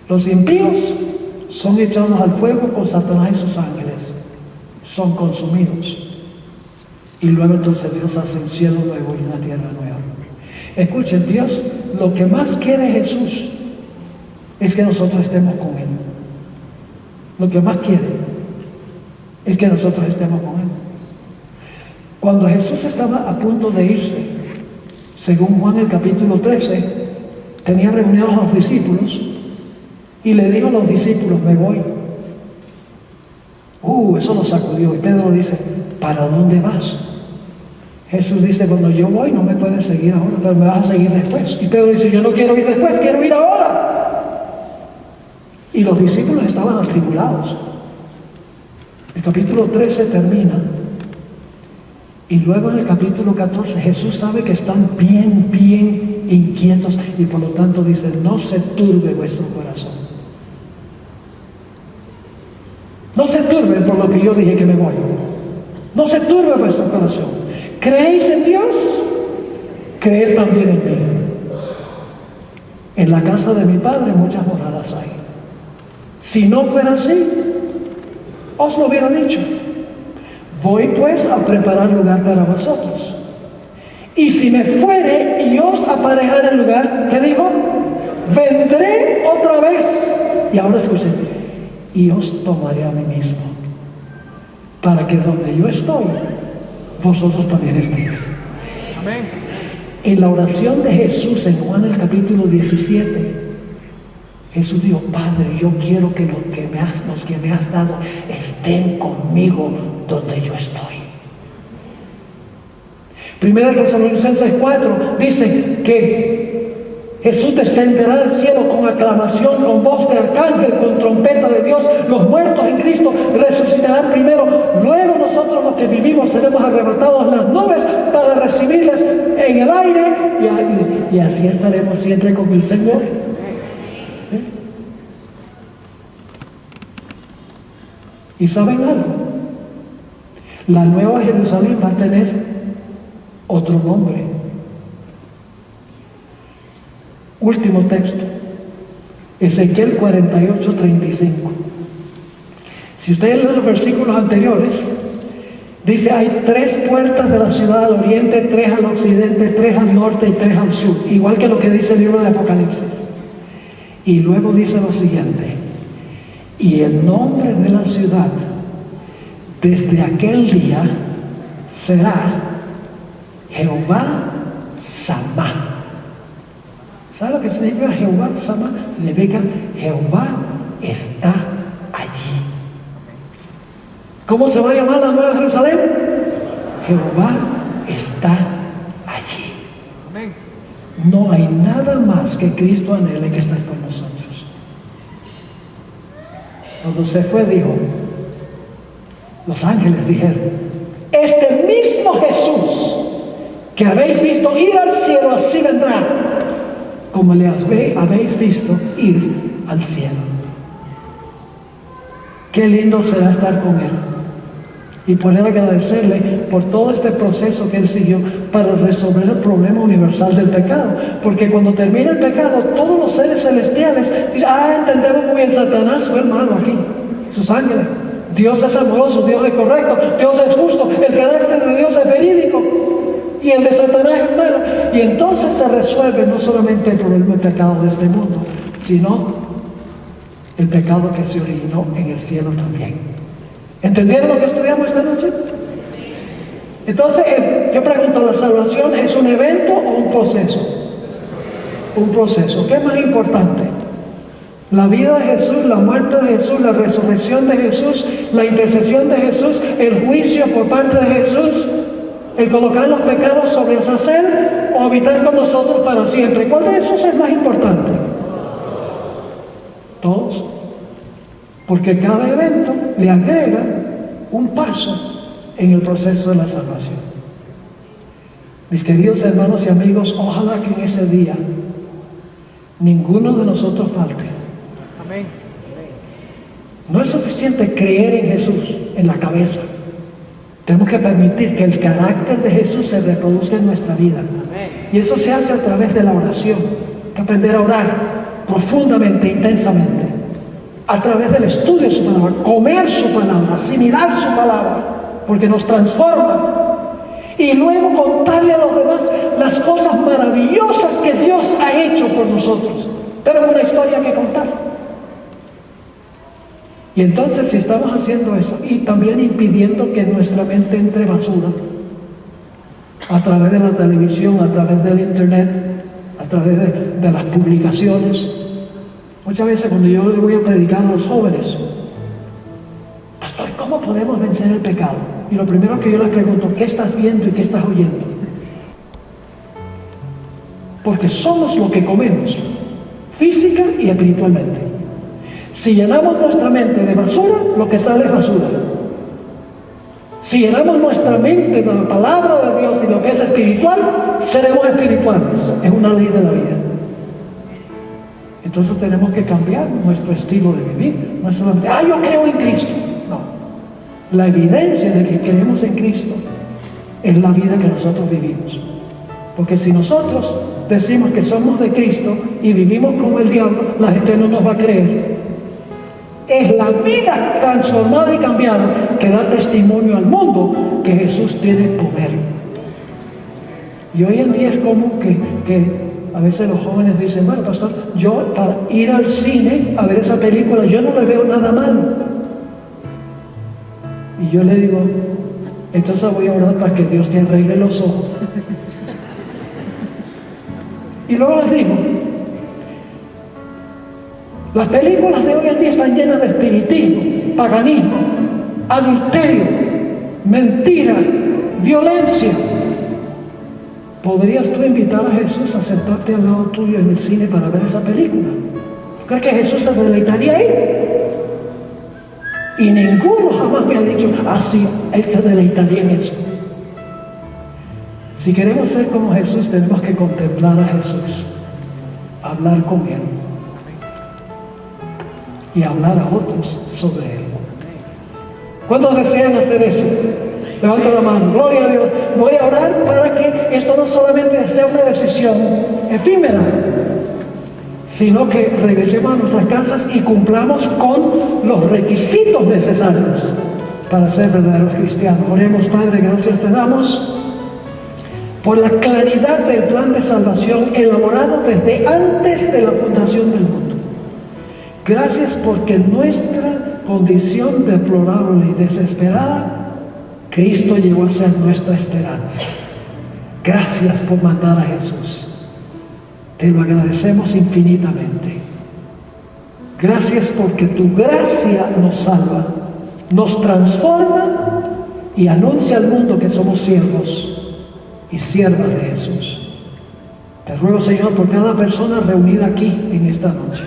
Los impíos son echados al fuego con Satanás y sus ángeles, son consumidos, y luego entonces Dios hace un cielo nuevo y una tierra nueva. Escuchen, Dios lo que más quiere Jesús es que nosotros estemos con Él. Lo que más quiere es que nosotros estemos con Él. Cuando Jesús estaba a punto de irse, según Juan el capítulo 13, tenía reunidos a los discípulos y le dijo a los discípulos: me voy. Eso lo sacudió. Y Pedro dice: ¿para dónde vas? Jesús dice: cuando yo voy no me puedes seguir ahora, pero me vas a seguir después. Y Pedro dice: yo no quiero ir después, quiero ir ahora. Y los discípulos estaban atribulados. El capítulo 13 termina. Y luego en el capítulo 14 Jesús sabe que están bien inquietos, y por lo tanto dice: no se turbe vuestro corazón. No se turben por lo que yo dije que me voy. No se turbe vuestro corazón. ¿Creéis en Dios? Creed también en mí. En la casa de mi Padre muchas moradas hay. Si no fuera así, os lo hubiera dicho. Voy pues a preparar lugar para vosotros. Y si me fuere y os aparejare el lugar, ¿qué dijo? Vendré otra vez. Y ahora escuchen: y os tomaré a mí mismo, para que donde yo estoy, vosotros también estéis. Amén. En la oración de Jesús en Juan el capítulo 17, Jesús dijo: Padre, yo quiero que los que me has dado estén conmigo donde yo estoy. Primera Tesalonicenses 4 dice que Jesús descenderá del cielo con aclamación, con voz de arcángel, con trompeta de Dios. Los muertos en Cristo resucitarán primero. Luego nosotros, los que vivimos, seremos arrebatados en las nubes para recibirles en el aire, y así estaremos siempre con el Señor. ¿Y saben algo? La nueva Jerusalén va a tener otro nombre. Último texto, Ezequiel 48:35. Si ustedes leen los versículos anteriores, dice: hay 3 puertas de la ciudad al oriente, 3 al occidente, 3 al norte y 3 al sur, igual que lo que dice el libro de Apocalipsis. Y luego dice lo siguiente: y el nombre de la ciudad desde aquel día será Jehová Samá. ¿Sabe lo que significa Jehová Samá? Significa Jehová está allí. ¿Cómo se va a llamar la nueva Jerusalén? Jehová está allí. Amén. No hay nada más que Cristo anhele que estar con nosotros. Cuando se fue, dijo, los ángeles dijeron: este mismo Jesús que habéis visto ir al cielo, así vendrá, como le habéis visto ir al cielo. Qué lindo será estar con Él, y poder agradecerle por todo este proceso que Él siguió para resolver el problema universal del pecado. Porque cuando termina el pecado, todos los seres celestiales dicen: entendemos muy bien, Satanás fue malo aquí, sus ángeles. Dios es amoroso, Dios es correcto, Dios es justo, el carácter de Dios es verídico, y el de Satanás es malo. Y entonces se resuelve no solamente el problema del pecado de este mundo, sino el pecado que se originó en el cielo también. ¿Entendieron lo que estudiamos esta noche? Entonces, yo pregunto, ¿la salvación es un evento o un proceso? Un proceso. ¿Qué es más importante? La vida de Jesús, la muerte de Jesús, la resurrección de Jesús, la intercesión de Jesús, el juicio por parte de Jesús, el colocar los pecados sobre Azazel o habitar con nosotros para siempre. ¿Cuál de esos es más importante? Todos. Porque cada evento le agrega un paso en el proceso de la salvación. Mis queridos hermanos y amigos, ojalá que en ese día ninguno de nosotros falte. Amén. No es suficiente creer en Jesús en la cabeza. Tenemos que permitir que el carácter de Jesús se reproduzca en nuestra vida. Y eso se hace a través de la oración. Hay que aprender a orar profundamente, intensamente. A través del estudio de su palabra, comer su palabra, asimilar su palabra, porque nos transforma. Y luego contarle a los demás las cosas maravillosas que Dios ha hecho por nosotros. Tenemos una historia que contar. Y entonces, si estamos haciendo eso y también impidiendo que nuestra mente entre basura a través de la televisión, a través del internet, a través de las publicaciones. Muchas veces cuando yo le voy a predicar a los jóvenes, pastor, ¿cómo podemos vencer el pecado? Y lo primero que yo les pregunto, ¿qué estás viendo y qué estás oyendo? Porque somos lo que comemos, física y espiritualmente. Si llenamos nuestra mente de basura, lo que sale es basura. Si llenamos nuestra mente de la palabra de Dios y lo que es espiritual, seremos espirituales. Es una ley de la vida. Entonces tenemos que cambiar nuestro estilo de vivir. No es solamente, yo creo en Cristo. No. La evidencia de que creemos en Cristo es la vida que nosotros vivimos. Porque si nosotros decimos que somos de Cristo y vivimos como el diablo, la gente no nos va a creer. Es la vida transformada y cambiada que da testimonio al mundo que Jesús tiene poder. Y hoy en día es común que a veces los jóvenes dicen, bueno, pastor, yo para ir al cine a ver esa película, yo no le veo nada malo. Y yo le digo, entonces voy a orar para que Dios te arregle los ojos. Y luego les digo, las películas de hoy en día están llenas de espiritismo, paganismo, adulterio, mentira, violencia. ¿Podrías tú invitar a Jesús a sentarte al lado tuyo en el cine para ver esa película? ¿Crees que Jesús se deleitaría ahí? Y ninguno jamás me ha dicho, sí, Él se deleitaría en eso. Si queremos ser como Jesús, tenemos que contemplar a Jesús, hablar con Él y hablar a otros sobre Él. ¿Cuántos desean hacer eso? Levanta la mano. Gloria a Dios. Voy a orar para que esto no solamente sea una decisión efímera, sino que regresemos a nuestras casas y cumplamos con los requisitos necesarios para ser verdaderos cristianos. Oremos. Padre, gracias te damos por la claridad del plan de salvación elaborado desde antes de la fundación del mundo. Gracias porque nuestra condición deplorable y desesperada, Cristo llegó a ser nuestra esperanza. Gracias por mandar a Jesús. Te lo agradecemos infinitamente. Gracias porque tu gracia nos salva, nos transforma y anuncia al mundo que somos siervos y siervas de Jesús. Te ruego, Señor, por cada persona reunida aquí en esta noche,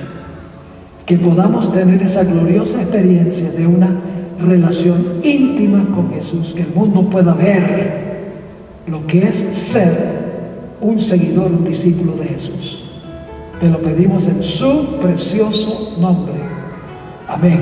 que podamos tener esa gloriosa experiencia de una relación íntima con Jesús, que el mundo pueda ver lo que es ser un seguidor, un discípulo de Jesús. Te lo pedimos en su precioso nombre. Amén.